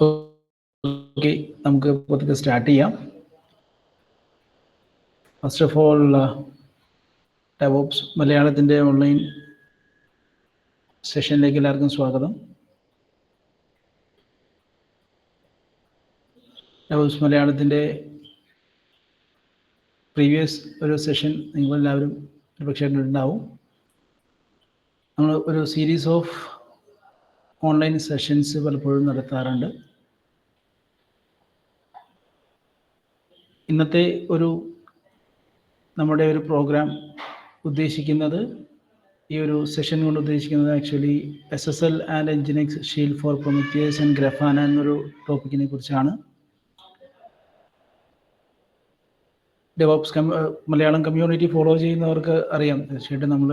Okay, നമുക്ക് പതുക്കെ start ചെയ്യാം. ഫസ്റ്റ് ഓഫ് ഓൾ, ഡെവോപ്സ് മലയാളത്തിൻ്റെ ഓൺലൈൻ സെഷനിലേക്ക് എല്ലാവർക്കും സ്വാഗതം. ഡെവോപ്സ് മലയാളത്തിൻ്റെ പ്രീവിയസ് ഒരു സെഷൻ നിങ്ങളെല്ലാവരും ഒരുപക്ഷെ ഉണ്ടാവും. നമ്മൾ ഒരു സീരീസ് ഓഫ് ഓൺലൈൻ സെഷൻസ് പലപ്പോഴും നടത്താറുണ്ട്. ഇന്നത്തെ നമ്മുടെ ഒരു പ്രോഗ്രാം ഉദ്ദേശിക്കുന്നത്, ഈ ഒരു സെഷൻ കൊണ്ട് ഉദ്ദേശിക്കുന്നത് actually SSL and Nginx shield for Prometheus and Grafana എന്നൊരു ടോപ്പിക്കിനെ കുറിച്ചാണ്. ഡെവോപ്സ് മലയാളം കമ്മ്യൂണിറ്റി ഫോളോ ചെയ്യുന്നവർക്ക് അറിയാം, തീർച്ചയായിട്ടും നമ്മൾ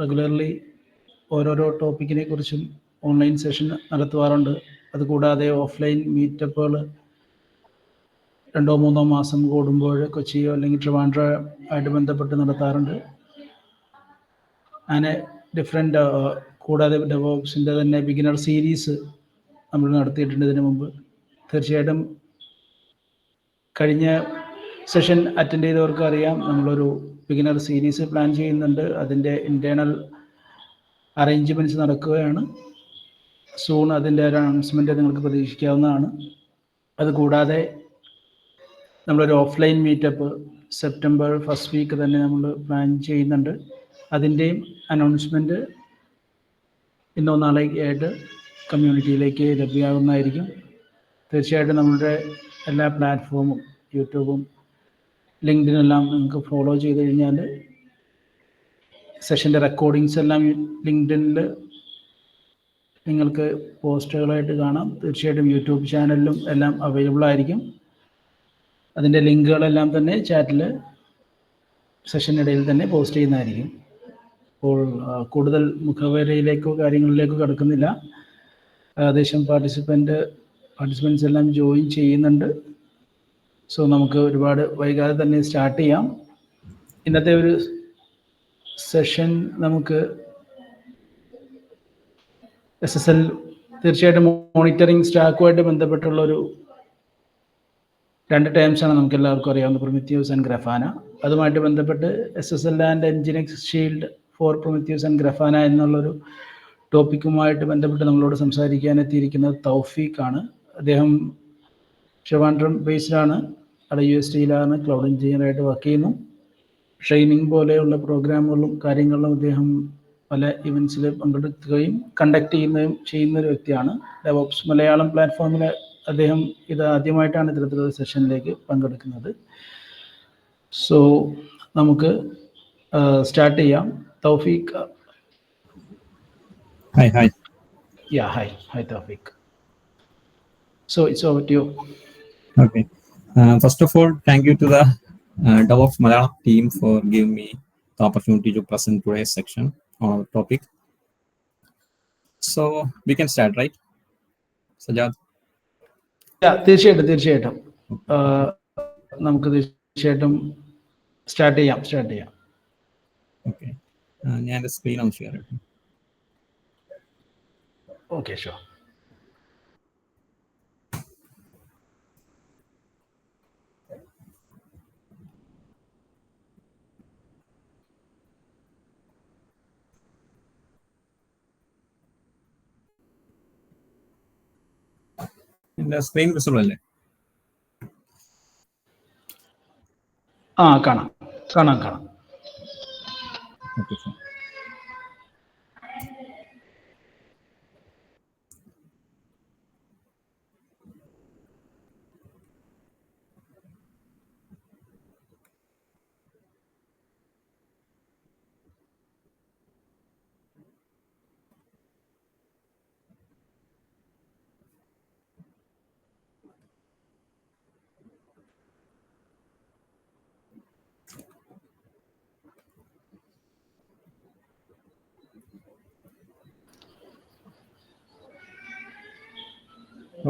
റെഗുലർലി ഓരോരോ ടോപ്പിക്കിനെ കുറിച്ചും ഓൺലൈൻ സെഷൻ നടത്തുവാറുണ്ട്. അതുകൂടാതെ ഓഫ്ലൈൻ മീറ്റപ്പുകൾ 2-3 മാസം കൂടുമ്പോൾ കൊച്ചിയോ അല്ലെങ്കിൽ ട്രിവാൻഡ്രം ആയിട്ട് ബന്ധപ്പെട്ട് നടത്താറുണ്ട്. അങ്ങനെ ഡിഫറെൻ്റ്, കൂടാതെ ഡെവോപ്സിൻ്റെ തന്നെ ബിഗിനർ സീരീസ് നമ്മൾ നടത്തിയിട്ടുണ്ട് ഇതിനു മുമ്പ്. തീർച്ചയായിട്ടും കഴിഞ്ഞ സെഷൻ അറ്റൻഡ് ചെയ്തവർക്ക് അറിയാം, നമ്മളൊരു ബിഗിനർ സീരീസ് പ്ലാൻ ചെയ്യുന്നുണ്ട്. അതിൻ്റെ ഇൻറ്റേർണൽ അറേഞ്ച്മെൻറ്റ്സ് നടക്കുകയാണ്. സൂൺ അതിൻ്റെ ഒരു അനൗൺസ്മെൻറ്റ് നിങ്ങൾക്ക് പ്രതീക്ഷിക്കാവുന്നതാണ്. അതുകൂടാതെ നമ്മളൊരു offline meetup September first week തന്നെ നമ്മൾ പ്ലാൻ ചെയ്യുന്നുണ്ട്. അതിൻ്റെയും അനൗൺസ്മെൻറ്റ് ഇന്നോ നാളെയായിട്ട് കമ്മ്യൂണിറ്റിയിലേക്ക് ലഭ്യമാകുന്നതായിരിക്കും. തീർച്ചയായിട്ടും നമ്മളുടെ എല്ലാ പ്ലാറ്റ്ഫോമും, യൂട്യൂബും ലിങ്ക്ഡിനെല്ലാം നിങ്ങൾക്ക് ഫോളോ ചെയ്ത് കഴിഞ്ഞാൽ സെഷൻ്റെ റെക്കോർഡിങ്സ് എല്ലാം ലിങ്ക്ഡിനിൽ നിങ്ങൾക്ക് പോസ്റ്റുകളായിട്ട് കാണാം. തീർച്ചയായിട്ടും യൂട്യൂബ് ചാനലിലും എല്ലാം അവൈലബിൾ ആയിരിക്കും. അതിൻ്റെ ലിങ്കുകളെല്ലാം തന്നെ ചാറ്റിൽ സെഷനിടയിൽ തന്നെ പോസ്റ്റ് ചെയ്യുന്നതായിരിക്കും. അപ്പോൾ കൂടുതൽ മുഖവരയിലേക്കോ കാര്യങ്ങളിലേക്കോ കടക്കുന്നില്ല. ഏകദേശം പാർട്ടിസിപ്പൻസ് എല്ലാം ജോയിൻ ചെയ്യുന്നുണ്ട്. സോ നമുക്ക് ഒരുപാട് വൈകാതെ തന്നെ സ്റ്റാർട്ട് ചെയ്യാം. ഇന്നത്തെ ഒരു സെഷൻ നമുക്ക് SSL തീർച്ചയായിട്ടും മോണിറ്ററിങ് സ്റ്റാക്കുമായിട്ട് ബന്ധപ്പെട്ടുള്ളൊരു 2 ടേംസാണ് നമുക്ക് എല്ലാവർക്കും അറിയാവുന്ന, പ്രൊമീത്തിയസ് ആൻഡ് ഗ്രഫാന. അതുമായിട്ട് ബന്ധപ്പെട്ട് SSL and Nginx shield for Prometheus and Grafana എന്നുള്ളൊരു ടോപ്പിക്കുമായിട്ട് ബന്ധപ്പെട്ട് നമ്മളോട് സംസാരിക്കാൻ എത്തിയിരിക്കുന്നത് തൗഫീഖാണ്. അദ്ദേഹം ട്രിവാൻഡ്രം ബേസ്ഡാണ്, അവിടെ USDയിലാണ് ക്ലൗഡ് എഞ്ചിനീയറായിട്ട് വർക്ക് ചെയ്യുന്നു. ട്രെയിനിങ് പോലെയുള്ള പ്രോഗ്രാമുകളും കാര്യങ്ങളിലും അദ്ദേഹം പല ഇവൻറ്റ്സിൽ പങ്കെടുക്കുകയും കണ്ടക്ട് ചെയ്യുന്ന ഒരു വ്യക്തിയാണ്. ഡെവോപ്സ് മലയാളം പ്ലാറ്റ്ഫോമിൽ അദ്ദേഹം ഇത് ആദ്യമായിട്ടാണ് ഇത്തരത്തിലൊരു സെഷനിലേക്ക് പങ്കെടുക്കുന്നത്. സോ നമുക്ക് സ്റ്റാർട്ട് ചെയ്യാം. തൗഫീഖ്. Hi. Yeah, hi Tawfiq. So it's over to you. Okay. First of all, thank you to the DevOps Malayalam team for giving me the opportunity to present today's section on our topic. So we can start, right, Sajad? Yeah, തീർച്ചയായിട്ടും നമുക്ക് തീർച്ചയായിട്ടും start ചെയ്യാം. Okay. ഞാൻ screen ഒന്ന് share ചെയ്യാം. Okay, sure. എൻ്റെ screen visible അല്ലേ? കാണാം. Okay, sir.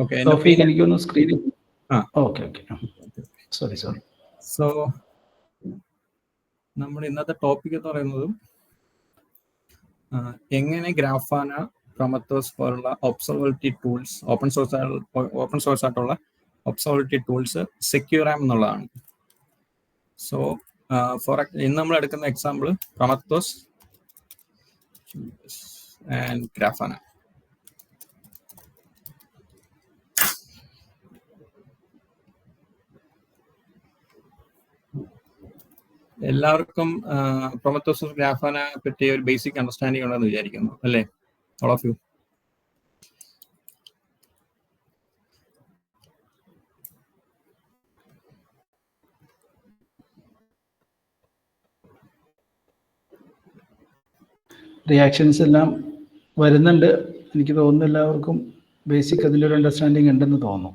Okay. Tawfiq, എനിക്കൊന്ന് സ്ക്രീനിൽ. Okay. Sorry. So നമ്മുടെ ഇന്നത്തെ ടോപ്പിക് എന്ന് പറയുന്നത് എങ്ങനെ ഗ്രാഫാന പ്രൊമത്തോസ് പോലുള്ള ഒബ്സർവബിലിറ്റി ടൂൾസ് ഓപ്പൺ സോഴ്സ് ആയിട്ടുള്ള ഒബ്സർവബിലിറ്റി ടൂൾസ് സെക്യൂർ ആം എന്നുള്ളതാണ്. സോ ഇന്ന് നമ്മൾ എടുക്കുന്ന എക്സാമ്പിൾ പ്രൊമത്തോസ് ആൻഡ് ഗ്രാഫാന. എല്ലാവർക്കും പ്രൊമത്തോസ് ഗ്രാഫാന പറ്റിയ ഒരു ബേസിക് അണ്ടർസ്റ്റാൻഡിംഗ് ഉണ്ടെന്ന് വിചാരിക്കുന്നു, അല്ലേ? All of U. റിയാക്ഷൻസ് എല്ലാം വരുന്നുണ്ട്. എനിക്ക് തോന്നുന്നു എല്ലാവർക്കും ബേസിക് അതിൻ്റെ ഒരു അണ്ടർസ്റ്റാൻഡിങ് ഉണ്ടെന്ന് തോന്നുന്നു.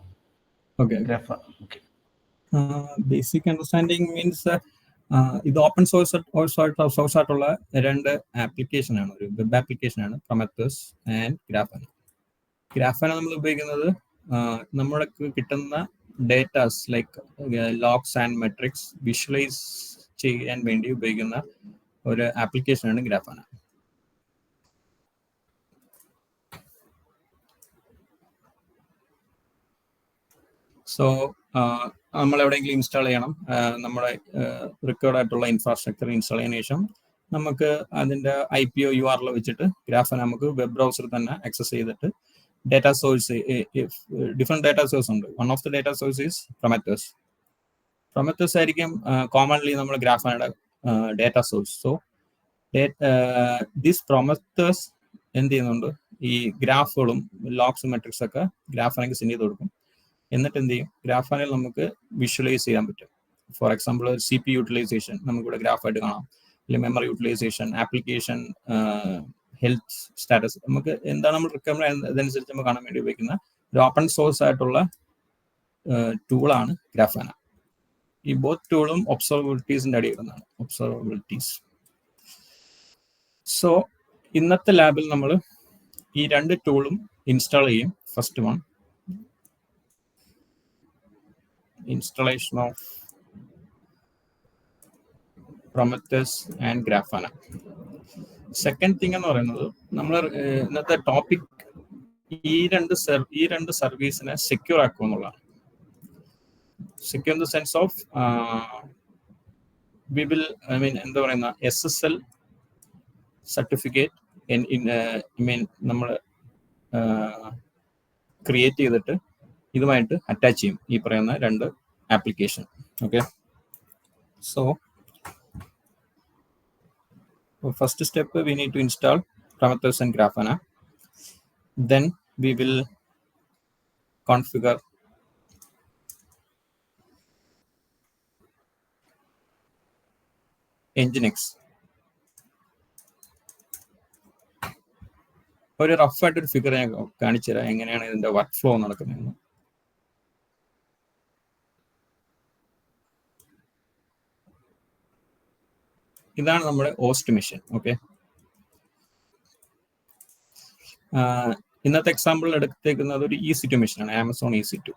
ഓക്കെ, ബേസിക് അണ്ടർസ്റ്റാൻഡിങ് മീൻസ് ഇത് ഓപ്പൺ സോഴ്സ് ആയിട്ടുള്ള രണ്ട് ആപ്ലിക്കേഷൻ ആണ്, ഒരു വെബ് ആപ്ലിക്കേഷൻ ആണ് പ്രൊമത്തോസ് ആൻഡ് ഗ്രാഫാന. ഗ്രാഫാന നമ്മൾ ഉപയോഗിക്കുന്നത് നമ്മൾക്ക് കിട്ടുന്ന datas like logs and matrix visualise ചെയ്യാൻ വേണ്ടി ഉപയോഗിക്കുന്ന ഒരു ആപ്ലിക്കേഷൻ ആണ് ഗ്രാഫാന. സോ നമ്മൾ എവിടെയെങ്കിലും ഇൻസ്റ്റാൾ ചെയ്യണം, നമ്മുടെ റിക്വയർഡ് ആയിട്ടുള്ള ഇൻഫ്രാസ്ട്രക്ചർ ഇൻസ്റ്റാൾ ചെയ്തതിനു ശേഷം നമുക്ക് അതിൻ്റെ IPO URL വെച്ചിട്ട് ഗ്രാഫാന നമുക്ക് വെബ് ബ്രൗസർ തന്നെ ആക്സസ് ചെയ്തിട്ട് data source, different data source ഉണ്ട്. One of the data source is Prometheus ആയിരിക്കും കോമൺലി നമ്മൾ ഗ്രാഫാനയുടെ data source. So this Prometheus എന്ത് ചെയ്യുന്നുണ്ട്, ഈ ഗ്രാഫുകളും ലോഗ്സും മെട്രിക്സ് ഒക്കെ ഗ്രാഫാനയ്ക്ക് സെൻഡ് ചെയ്ത് കൊടുക്കും. എന്നിട്ട് എന്ത് ചെയ്യും, ഗ്രാഫാനയിൽ നമുക്ക് വിഷ്വലൈസ് ചെയ്യാൻ പറ്റും. ഫോർ എക്സാമ്പിൾ CPU യൂട്ടിലൈസേഷൻ നമുക്കിവിടെ ഗ്രാഫായിട്ട് കാണാം, അല്ലെങ്കിൽ memory utilization, application health status, നമുക്ക് എന്താണ് നമ്മൾ റിക്വയർമെന്റ് അതനുസരിച്ച് നമുക്ക് കാണാൻ വേണ്ടി ഉപയോഗിക്കുന്ന ഒരു ഓപ്പൺ സോഴ്സ് ആയിട്ടുള്ള ടൂളാണ് ഗ്രാഫാന. ഈ ബോത്ത് ടൂളും ഒബ്സർവബിലിറ്റീസിന്റെ അടി വരുന്നതാണ്, ഒബ്സർവബിലിറ്റീസ്. സോ ഇന്നത്തെ ലാബിൽ നമ്മൾ ഈ രണ്ട് ടൂളും ഇൻസ്റ്റാൾ ചെയ്യും. First one, installation of Prometheus and Grafana. Second thing എന്ന് പറയുന്നത് നമ്മൾ ഇന്നത്തെ ടോപ്പിക് ഈ രണ്ട് സർവീസിനെ സെക്യൂർ ആക്കുക എന്നുള്ളതാണ്. Secure in the sense of we will എന്താ പറയുന്ന SSL സർട്ടിഫിക്കറ്റ് നമ്മൾ ക്രിയേറ്റ് ചെയ്തിട്ട് ഇതുമായിട്ട് അറ്റാച്ച് ചെയ്യും ഈ പറയുന്ന രണ്ട് application. Okay, so first step we need to install Prometheus and Grafana. Then we will configure Nginx. ഒരു റഫ് ആയിട്ടൊരു ഫിഗർ ഞാൻ കാണിച്ചു തരാം എങ്ങനെയാണ് ഇതിന്റെ വർക്ക് ഫ്ലോ നടക്കുന്നതെന്ന്. ഇതാണ് നമ്മുടെ ഹോസ്റ്റ് മെഷീൻ. ഓക്കെ, ഇന്നത്തെ എക്സാമ്പിൾ എടുത്തേക്കുന്നത് ഒരു EC2 മെഷീനാണ്, Amazon EC2.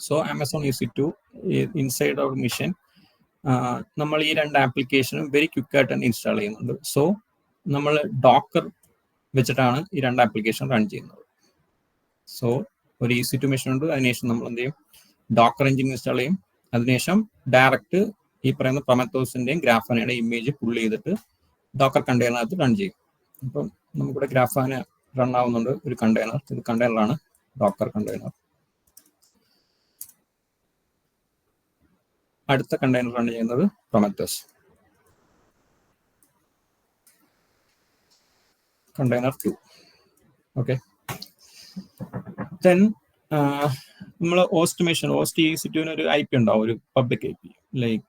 So Amazon EC2 inside our machine നമ്മൾ ഈ രണ്ട് ആപ്ലിക്കേഷനും വെരി ക്വിക്കായിട്ട് തന്നെ ഇൻസ്റ്റാൾ ചെയ്യുന്നുണ്ട്. സോ നമ്മൾ ഡോക്കർ വെച്ചിട്ടാണ് ഈ രണ്ട് ആപ്ലിക്കേഷൻ റൺ ചെയ്യുന്നത്. സോ ഒരു EC2 മെഷീൻ ഉണ്ട്, അതിനുശേഷം നമ്മൾ എന്ത് ചെയ്യും, ഡോക്കർ എഞ്ചിൻ ഇൻസ്റ്റാൾ ചെയ്യും. അതിനുശേഷം ഡയറക്റ്റ് ഈ പറയുന്ന പ്രൊമത്തോസിന്റെയും ഗ്രാഫാനയുടെ ഇമേജ് പുൾ ചെയ്തിട്ട് ഡോക്കർ കണ്ടെയ്നറിനകത്ത് റൺ ചെയ്യും. അപ്പം നമുക്കിവിടെ ഗ്രാഫാന റൺ ആവുന്നുണ്ട് ഒരു കണ്ടെയ്നർ. ഇത് കണ്ടെയ്നറാണ്, ഡോക്കർ കണ്ടെയ്നർ. അടുത്ത കണ്ടെയ്നർ റൺ ചെയ്യുന്നത് പ്രൊമത്തോസ് കണ്ടെയ്നർ 2. ഓക്കെ, ദെൻ നമ്മൾ ഹോസ്റ്റ് മെഷീൻ, ഹോസ്റ്റ് EC2 ഒരു IP ഉണ്ടാവും, ഒരു public IP like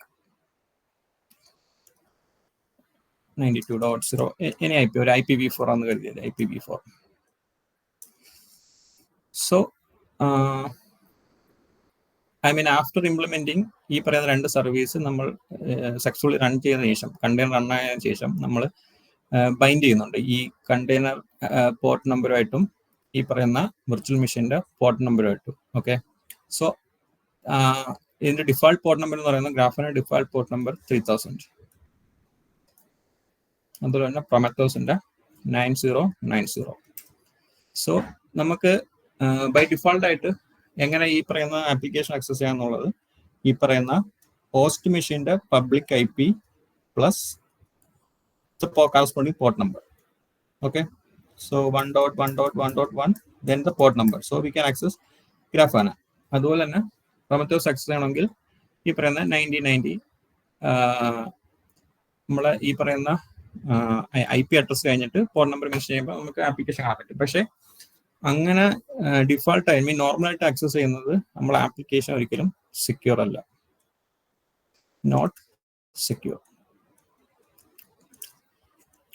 92.0 any IP, ഒരു IPv4 ആണെന്ന് കരുതിയത്, IPv4. സോ ആഫ്റ്റർ ഇംപ്ലിമെന്റിങ് ഈ പറയുന്ന രണ്ട് സർവീസ് നമ്മൾ സക്സസ്ഫുള്ളി റൺ ചെയ്തതിനു ശേഷം, കണ്ടെയ്നർ റൺ ആയതിനു ശേഷം നമ്മൾ ബൈൻഡ് ചെയ്യുന്നുണ്ട് ഈ കണ്ടെയ്നർ പോർട്ട് നമ്പറുമായിട്ടും ഈ പറയുന്ന വിർച്വൽ മെഷീൻ്റെ പോർട്ട് നമ്പറുമായിട്ടും. ഓക്കെ, സോ ഇതിന്റെ ഡിഫാൾട്ട് പോർട്ട് നമ്പർ എന്ന് പറയുന്നത് ഗ്രാഫാന ഡിഫാൾട്ട് പോർട്ട് നമ്പർ 3000. അതുപോലെ തന്നെ പ്രൊമത്തോസിന്റെ 9090. സോ നമുക്ക് ബൈ ഡിഫോൾട്ട് ആയിട്ട് എങ്ങനെ ഈ പറയുന്ന ആപ്ലിക്കേഷൻ ആക്സസ് ചെയ്യാന്നുള്ളത് ഈ പറയുന്ന ഹോസ്റ്റ് മെഷീന്റെ public IP plus corresponding port number. Okay, so 1.1.1.1 then the port number, so we can access Grafana. അതുപോലെ തന്നെ Prometheus access ചെയ്യണമെങ്കിൽ ഈ പറയുന്ന 9090 നമ്മളെ ഈ പറയുന്ന IP അഡ്രസ് കഴിഞ്ഞിട്ട് പോർട്ട് നമ്പർ മെൻഷൻ ചെയ്യുമ്പോൾ നമുക്ക് ആപ്ലിക്കേഷൻ കാണാൻ പറ്റും. പക്ഷേ അങ്ങനെ ഡിഫോൾട്ട് ആയി മീൻ നോർമലായിട്ട് ആക്സസ് ചെയ്യുന്നത് നമ്മളെ ആപ്ലിക്കേഷൻ ഒരിക്കലും സെക്യൂർ അല്ല, നോട്ട് സെക്യൂർ.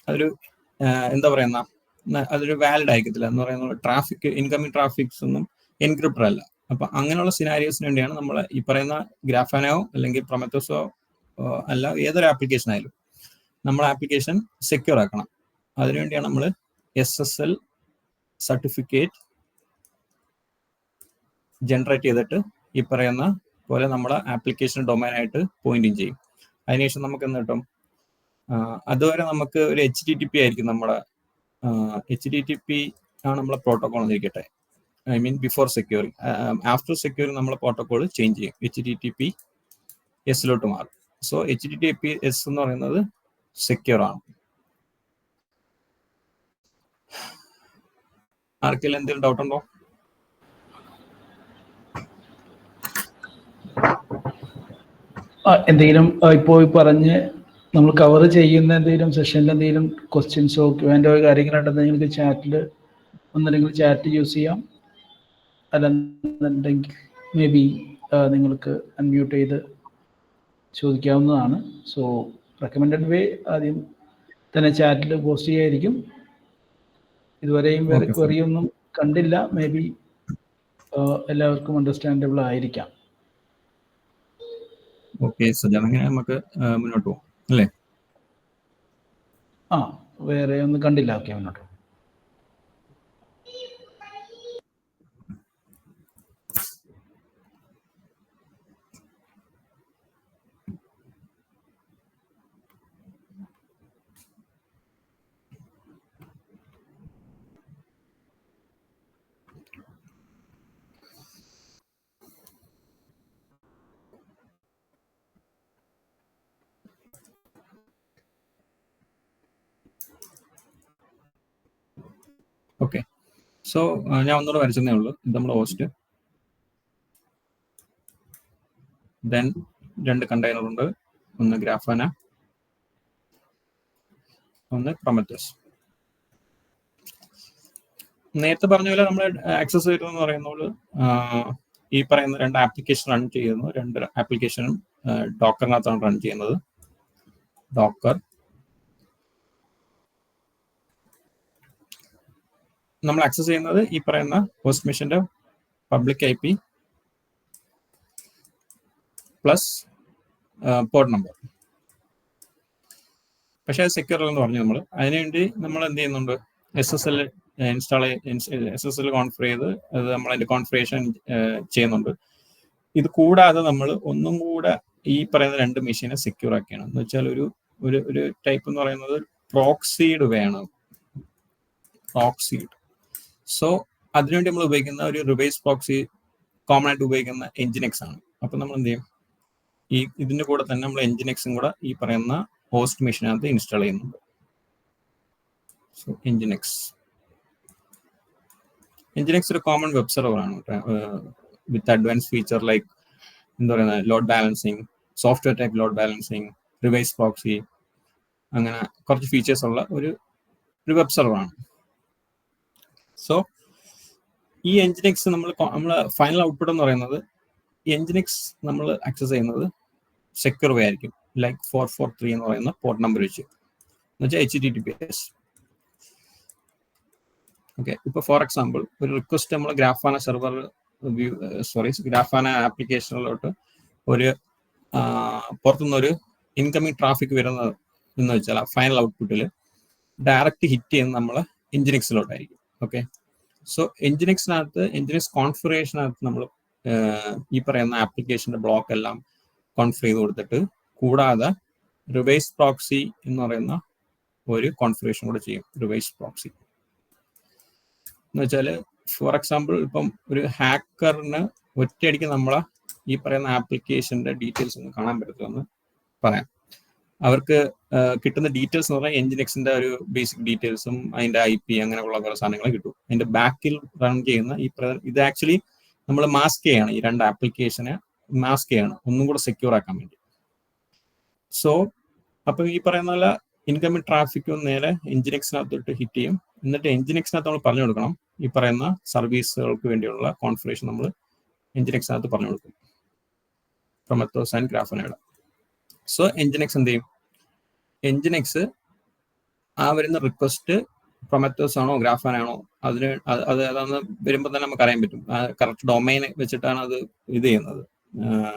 അതൊരു എന്താ പറയുന്ന അതൊരു വാലിഡ് ആയിരിക്കത്തില്ല എന്ന് പറയുന്നത്. ട്രാഫിക് ഇൻകമിങ് ട്രാഫിക്സ് ഒന്നും എൻക്രിപ്റ്റർ അല്ല. അപ്പൊ അങ്ങനെയുള്ള സിനാരിയോസിന് വേണ്ടിയാണ് നമ്മൾ ഈ പറയുന്ന ഗ്രാഫാനോ അല്ലെങ്കിൽ പ്രൊമത്തോസോ അല്ല ഏതൊരു ആപ്ലിക്കേഷൻ ആയാലും നമ്മൾ ആപ്ലിക്കേഷൻ സെക്യൂർ ആക്കണം. അതിനുവേണ്ടിയാണ് നമ്മൾ SSL സർട്ടിഫിക്കറ്റ് ജനറേറ്റ് ചെയ്തിട്ട് ഈ പറയുന്ന പോലെ നമ്മുടെ ആപ്ലിക്കേഷൻ ഡൊമൈനായിട്ട് പോയിന്റിങ് ചെയ്യും. അതിനുശേഷം നമുക്ക് എന്ത് കിട്ടും? അതുവരെ നമുക്ക് ഒരു HTTP ആയിരിക്കും നമ്മുടെ HTTP ആണ് നമ്മളെ പ്രോട്ടോകോൾ എന്നിരിക്കട്ടെ. I mean before securing. After securing നമ്മളെ പ്രോട്ടോകോൾ ചേഞ്ച് ചെയ്യും, HTTPS മാറും. സോ HTTPS എന്ന് പറയുന്നത് സെക്യൂർ ആണ്. ആർക്കെങ്കിലും എന്തെങ്കിലും ഡൗട്ട് ഉണ്ടോ? എന്തെങ്കിലും ഇപ്പോൾ പറഞ്ഞ് നമ്മൾ കവർ ചെയ്യുന്ന എന്തെങ്കിലും സെഷനിൽ എന്തെങ്കിലും ക്വസ്റ്റ്യൻസോ Q&A കാര്യങ്ങളുണ്ടെങ്കിൽ നിങ്ങൾക്ക് ചാറ്റിൽ ഒന്നില്ലെങ്കിൽ ചാറ്റ് യൂസ് ചെയ്യാം, അല്ലെന്നുണ്ടെങ്കിൽ മേ ബി നിങ്ങൾക്ക് അൺമ്യൂട്ട് ചെയ്ത് ചോദിക്കാവുന്നതാണ്. സോ റെക്കമെൻഡഡ് വേ ആദ്യം തന്നെ ചാറ്റിൽ പോസ്റ്റ് ചെയ്യായിരിക്കും. ഇതുവരെയും വെറിയൊന്നും കണ്ടില്ല, മേ ബി എല്ലാവർക്കും അണ്ടർസ്റ്റാൻഡബിൾ ആയിരിക്കാം. ഓക്കെ സജാൻ, അങ്ങനെ നമുക്ക് മുന്നോട്ട് പോകാം അല്ലേ? വേറെ ഒന്നും കണ്ടില്ല. ഓക്കെ, മുന്നോട്ട്. ഓക്കെ, സോ ഞാൻ ഒന്നുകൂടെ വരച്ചതേ ഉള്ളൂ. ഇത് നമ്മുടെ ഹോസ്റ്റ്, ദെൻ 2 കണ്ടെയ്നർ ഉണ്ട്, ഒന്ന് ഗ്രാഫാന, ഒന്ന് പ്രൊമത്തോസ്. നേരത്തെ പറഞ്ഞ പോലെ നമ്മൾ ആക്സസ് ചെയ്തതെന്ന് പറയുന്നത് ഈ പറയുന്ന 2 ആപ്ലിക്കേഷൻ റൺ ചെയ്യുന്നു. 2 ആപ്ലിക്കേഷനും ഡോക്കറിനകത്താണ് റൺ ചെയ്യുന്നത്. ഡോക്കർ നമ്മൾ ആക്സസ് ചെയ്യുന്നത് ഈ പറയുന്ന ഹോസ്റ്റ് മെഷീന്റെ public IP plus port number. പക്ഷെ അത് സെക്യൂർ എന്ന് പറഞ്ഞു. നമ്മൾ അതിനുവേണ്ടി നമ്മൾ എന്ത് ചെയ്യുന്നുണ്ട്? SSL SSL കോൺഫിഗർ ചെയ്ത് അത് നമ്മൾ അതിന്റെ കോൺഫിഗറേഷൻ ചെയ്യുന്നുണ്ട്. ഇത് കൂടാതെ നമ്മൾ ഒന്നും കൂടെ ഈ പറയുന്ന 2 മെഷീനെ സെക്യൂർ ആക്കിയാണ്. എന്ന് വെച്ചാൽ ഒരു ടൈപ്പ് എന്ന് പറയുന്നത് പ്രോക്സീഡ് വേണം. പ്രോക്സീഡ്. സോ അതിനുവേണ്ടി നമ്മൾ ഉപയോഗിക്കുന്ന ഒരു റിവേഴ്സ് പ്രോക്സി കോമൺ ആയിട്ട് ഉപയോഗിക്കുന്ന Nginx ആണ്. അപ്പൊ നമ്മൾ എന്ത് ചെയ്യും? ഇതിന്റെ കൂടെ തന്നെ നമ്മൾ Nginxും കൂടെ ഈ പറയുന്ന ഹോസ്റ്റ് മെഷീനകത്ത് ഇൻസ്റ്റാൾ ചെയ്യുന്നുണ്ട്. സോ Nginx ഒരു കോമൺ വെബ് സെർവർ ആണ് വിത്ത് അഡ്വാൻസ് ഫീച്ചർ ലൈക്ക് എന്താ പറയുന്നത്, load balancing, software type load balancing, reverse proxy, അങ്ങനെ കുറച്ച് ഫീച്ചേഴ്സ് ഉള്ള ഒരു വെബ് സെർവർ ആണ്. സോ ഈ Nginx നമ്മൾ ഫൈനൽ ഔട്ട്പുട്ട് എന്ന് പറയുന്നത് Nginx നമ്മൾ ആക്സസ് ചെയ്യുന്നത് സെക്യൂർ വേ ആയിരിക്കും, ലൈക്ക് 443 എന്ന് പറയുന്ന പോർട്ട് നമ്പർ വെച്ച്, എന്ന് വെച്ചാൽ HTTPS. ഓക്കെ, ഇപ്പൊ ഫോർ എക്സാമ്പിൾ ഒരു റിക്വസ്റ്റ് നമ്മൾ ഗ്രാഫാന സെർവർ ഗ്രാഫാന ആപ്ലിക്കേഷനിലോട്ട് ഒരു പുറത്തുനിന്നൊരു ഇൻകമിങ് ട്രാഫിക് വരുന്നത് എന്ന് വെച്ചാൽ ആ ഫൈനൽ ഔട്ട്പുട്ടിൽ ഡയറക്റ്റ് ഹിറ്റ് ചെയ്യുന്നത് നമ്മൾ Nginxലോട്ടായിരിക്കും. ഓക്കെ, സോ Nginx കോൺഫിഗറേഷനകത്ത് നമ്മൾ ഈ പറയുന്ന ആപ്ലിക്കേഷന്റെ ബ്ലോക്ക് എല്ലാം കോൺഫിഗർ ചെയ്ത് കൊടുത്തിട്ട്, കൂടാതെ റിവേഴ്സ് പ്രോക്സി എന്ന് പറയുന്ന ഒരു കോൺഫിഗറേഷൻ കൂടെ ചെയ്യും റിവേഴ്സ് പ്രോക്സി എന്ന് വെച്ചാൽ. ഫോർ എക്സാമ്പിൾ, ഇപ്പം ഒരു ഹാക്കറിന് ഒറ്റയടിക്ക് നമ്മളെ ഈ പറയുന്ന ആപ്ലിക്കേഷന്റെ ഡീറ്റെയിൽസ് ഒന്നും കാണാൻ പറ്റത്തില്ലെന്ന് പറയാം. അവർക്ക് കിട്ടുന്ന ഡീറ്റെയിൽസ് എന്ന് പറഞ്ഞാൽ എൻജിനെക്സിന്റെ ഒരു ബേസിക് ഡീറ്റെയിൽസും അതിന്റെ IP അങ്ങനെയുള്ള കുറേ സാധനങ്ങൾ കിട്ടും. അതിന്റെ ബാക്കിൽ റൺ ചെയ്യുന്ന ഇത് ആക്ച്വലി നമ്മൾ മാസ്ക് ചെയ്യാണ്, ഈ രണ്ട് ആപ്ലിക്കേഷനെ മാസ്ക് ചെയ്യാണ് ഒന്നും കൂടെ സെക്യൂർ ആക്കാൻ വേണ്ടി. സോ അപ്പം ഈ പറയുന്ന പോലെ ഇൻകമിംഗ് ട്രാഫിക്കും നേരെ എൻജിനെക്സിനകത്തോട്ട് ഹിറ്റ് ചെയ്യും. എന്നിട്ട് എൻജിനെക്സിനകത്ത് നമ്മൾ പറഞ്ഞു കൊടുക്കണം ഈ പറയുന്ന സർവീസുകൾക്ക് വേണ്ടിയുള്ള കോൺഫിഗറേഷൻ നമ്മൾ എൻജിനെക്സിനകത്ത് പറഞ്ഞു കൊടുക്കും, പ്രൊമത്തോസ് ആൻഡ് ഗ്രാഫനയുടെ. സോ എൻജിനെക്സ് എന്ത് ചെയ്യും? എൻജിനെക്സ് ആ വരുന്ന റിക്വസ്റ്റ് പ്രൊമത്തോസ് ആണോ ഗ്രാഫാനാണോ അതിന് അത് അതാന്ന് വരുമ്പോൾ തന്നെ നമുക്ക് അറിയാൻ പറ്റും. കറക്റ്റ് ഡൊമൈൻ വെച്ചിട്ടാണ് അത് ഇത് ചെയ്യുന്നത്.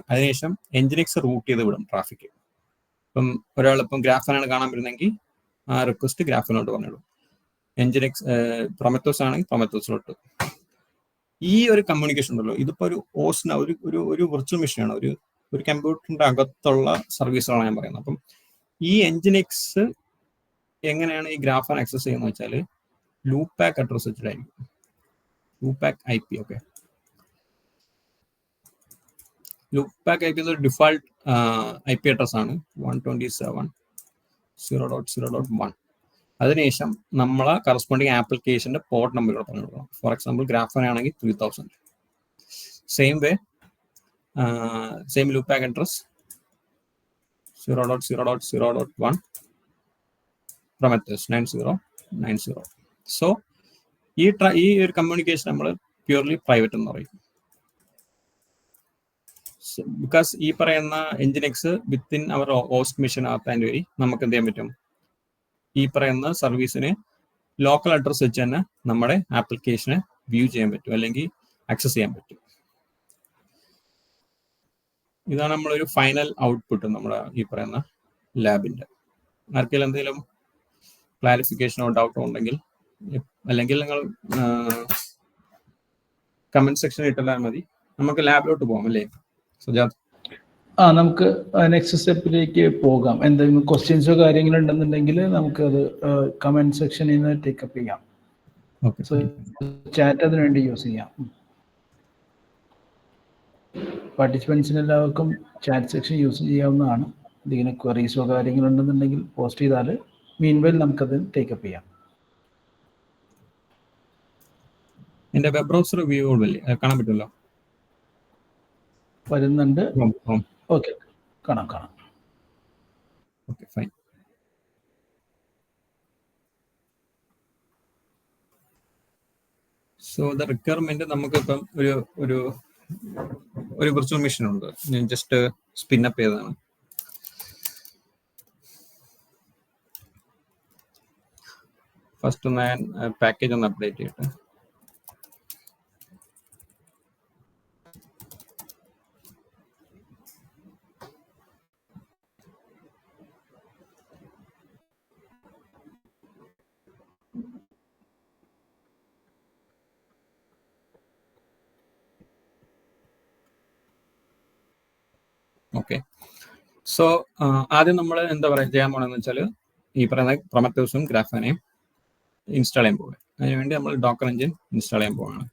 അതിനുശേഷം എൻജിനെക്സ് റൂട്ട് ചെയ്ത് വിടും ട്രാഫിക്. ഇപ്പം ഒരാളിപ്പം ഗ്രാഫാനാണ് കാണാൻ പറ്റുന്നെങ്കിൽ ആ റിക്വസ്റ്റ് ഗ്രാഫിനോട്ട് പറഞ്ഞിടും. എൻജിനെക്സ് പ്രൊമത്തോസ് ആണെങ്കിൽ പ്രൊമത്തോസിലോട്ട്. ഈ ഒരു കമ്മ്യൂണിക്കേഷൻ ഉണ്ടല്ലോ, ഇതിപ്പോ ഒരു ഓസ്ന ഒരു വിർച്വൽ മെഷീനാണ്, ഒരു കമ്പ്യൂട്ടറിന്റെ അകത്തുള്ള സർവീസുകളാണ് ഞാൻ പറയുന്നത്. അപ്പം ഈ എൻജിനെക്സ് എങ്ങനെയാണ് ഈ ഗ്രാഫാൻ ആക്സസ് ചെയ്യുന്നത് വെച്ചാൽ ലൂപ്പ് പാക്ക് അഡ്രസ് വെച്ചിട്ടായിരിക്കും. Loopback IP. Okay, loopback IP ഒരു ഡിഫാൾട്ട് IP അഡ്രസ് ആണ് 127.0.0.1. അതിനുശേഷം നമ്മളെ കറസ്പോണ്ടിങ് ആപ്ലിക്കേഷന്റെ പോർട്ട് നമ്പർ പറഞ്ഞു കൊടുക്കണം. ഫോർ എക്സാമ്പിൾ ഗ്രാഫാൻ ആണെങ്കിൽ 3000. Same way same loopback address 0.0.0.1 Prometheus 9090. So ഈ ഒരു കമ്മ്യൂണിക്കേഷൻ നമ്മൾ പ്യൂർലി പ്രൈവറ്റ് എന്ന് പറയും. ബിക്കോസ് ഈ പറയുന്ന എൻജിനെക്സ് വിത്തിൻ അവർ ഹോസ്റ്റ് മെഷീൻ ആക്കാൻ വഴി നമുക്ക് എന്ത് ചെയ്യാൻ പറ്റും? ഈ പറയുന്ന സർവീസിന് ലോക്കൽ അഡ്രസ് വെച്ച് തന്നെ നമ്മുടെ ആപ്ലിക്കേഷനെ വ്യൂ ചെയ്യാൻ പറ്റും, അല്ലെങ്കിൽ ആക്സസ് ചെയ്യാൻ പറ്റും. ഇതാണ് നമ്മളൊരു ഫൈനൽ ഔട്ട്പുട്ട് നമ്മുടെ ഈ പറയുന്ന ലാബിന്റെ. ആർക്കെങ്കിലും എന്തെങ്കിലും ക്ലാരിഫിക്കേഷനോ ഡൗട്ടോ ഉണ്ടെങ്കിൽ, അല്ലെങ്കിൽ നിങ്ങൾ കമന്റ് സെക്ഷനിൽ ഇട്ടാൽ മതി. നമുക്ക് ലാബിലോട്ട് പോകാം അല്ലേ സുജാത്? നമുക്ക് നെക്സ്റ്റ് സ്റ്റെപ്പിലേക്ക് പോകാം. എന്തെങ്കിലും ക്വസ്റ്റ്യൻസോ കാര്യങ്ങളോ ഉണ്ടെന്നുണ്ടെങ്കിൽ നമുക്കത് കമന്റ് സെക്ഷനിൽ നിന്ന് ടേക്കപ്പ് ചെയ്യാം. സോ ചാറ്റ് അതിനു വേണ്ടി യൂസ് ചെയ്യാം. പാർട്ടിസിപ്പൻസിന് എല്ലാവർക്കും ചാറ്റ് സെക്ഷൻ യൂസ് ചെയ്യാവുന്നതാണ്. എന്തെങ്കിലും ക്വറീസോ കാര്യങ്ങളുണ്ടെന്നുണ്ടെങ്കിൽ പോസ്റ്റ് ചെയ്താൽ മീൻവെൽ നമുക്കത് ടേക്കപ്പ് ചെയ്യാം. എൻ്റെ വെബ് ബ്രൗസർ വ്യൂ കാണാൻ പറ്റുമല്ലോ? വരുന്നുണ്ട്. ഓക്കെ, കാണാം. Okay, fine. So the requirement നമുക്കിപ്പം ഒരു വിർച്വൽ മെഷീൻ ഉണ്ട്. ഞാൻ ജസ്റ്റ് സ്പിന്നപ്പ് ചെയ്തതാണ്. ഫസ്റ്റ് ഞാൻ പാക്കേജ് ഒന്ന് അപ്ഡേറ്റ് ചെയ്യട്ടെ. ഓക്കെ, സോ ആദ്യം നമ്മൾ എന്താ പറയുക ചെയ്യാൻ പോകണമെന്ന് വെച്ചാൽ ഈ പറയുന്ന പ്രൊമത്തോസും ഗ്രാഫാനെയും ഇൻസ്റ്റാൾ ചെയ്യാൻ പോകുക. അതിനുവേണ്ടി നമ്മൾ ഡോക്കർ എഞ്ചിൻ ഇൻസ്റ്റാൾ ചെയ്യാൻ പോവുകയാണ്.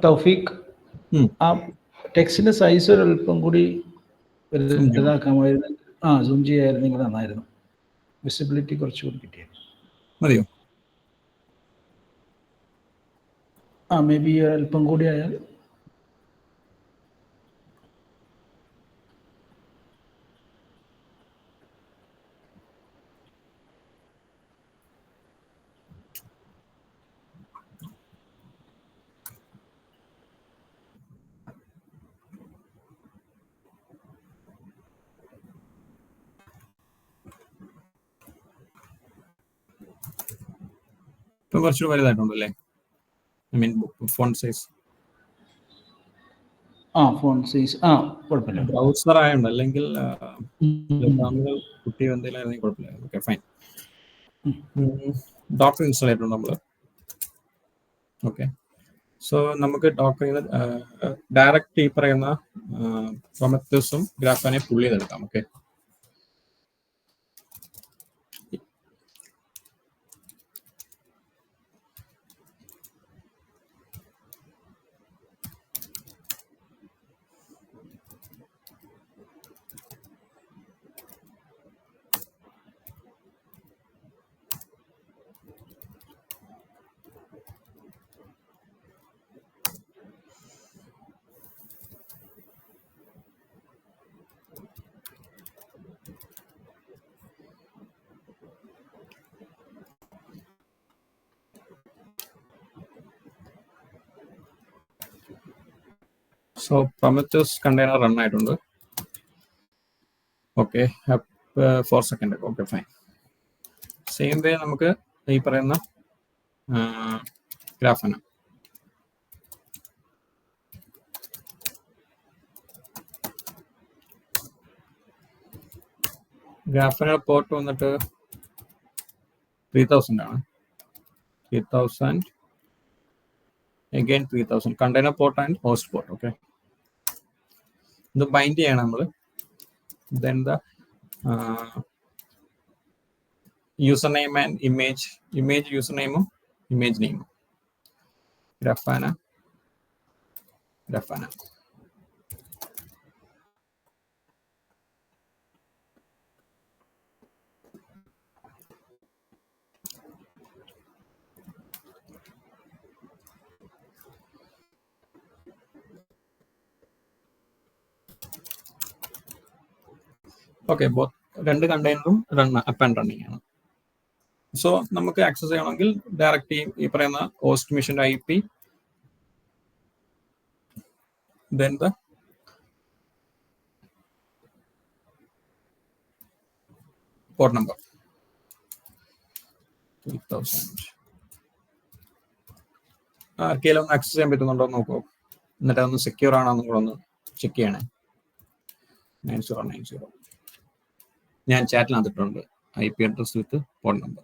തൗഫീഖ്, ആ ടെക്സ്റ്റിന്റെ സൈസ് ഒരു അല്പം കൂടി വലുതാക്കാമായിരുന്നു. സൂം ചെയ്യായിരുന്നെങ്കിൽ നന്നായിരുന്നു. വിസിബിലിറ്റി കുറച്ചുകൂടി കിട്ടിയത് മതിയോ? മേ ബി അല്പം കൂടി ആയാൽ. ഇപ്പൊ കുറച്ചുകൂടി വലുതായിട്ടുണ്ടല്ലേ? I mean font size. Font size കുഴപ്പമില്ല. ബ്രൗസർ ആയതുകൊണ്ട്, അല്ലെങ്കിൽ കുട്ടി എന്തെങ്കിലും കുഴപ്പമില്ല. Okay, fine. ഡോക്ടർ ഇൻസ്റ്റാൾ ചെയ്തിട്ടുണ്ട് നമ്മൾ. ഓക്കെ, സോ നമുക്ക് ഡോക്ടറിൽ ഡയറക്റ്റ് ഈ പറയുന്ന പ്രൊമത്തസും ഗ്രാഫാനെ പുൾ ചെയ്തെടുക്കാം. ഓക്കെ, സോ പ്രൊമത്തസ് കണ്ടെയ്നർ റൺ ആയിട്ടുണ്ട്. Okay, 4 second. Okay, fine. Same way നമുക്ക് ഈ പറയുന്ന ഗ്രാഫാന പോർട്ട് വന്നിട്ട് 3000 ആണ്. 3000 again 3000 container port and host port. Okay, ഇത് ബൈൻഡ് ചെയ്യണം നമ്മൾ. then the username and image username, image name, Grafana. Okay, രണ്ട് കണ്ടെയ്നറും അപ്പ് ആൻഡ് റണ്ണിങ് ആണ്. സോ നമുക്ക് ആക്സസ് ചെയ്യണമെങ്കിൽ ഡയറക്റ്റ് ഈ പറയുന്ന ഹോസ്റ്റ് മെഷീൻ്റെ IP, then the port number 3000. ആർക്കെങ്കിലും ഒന്ന് ആക്സസ് ചെയ്യാൻ പറ്റുന്നുണ്ടോ എന്ന് നോക്കൂ. എന്നിട്ട് അതൊന്ന് സെക്യൂർ ആണോ നിങ്ങളൊന്ന് ചെക്ക് ചെയ്യണേ. 9090 ഞാൻ ചാറ്റിനകത്തിട്ടുണ്ട്. IP address with port number.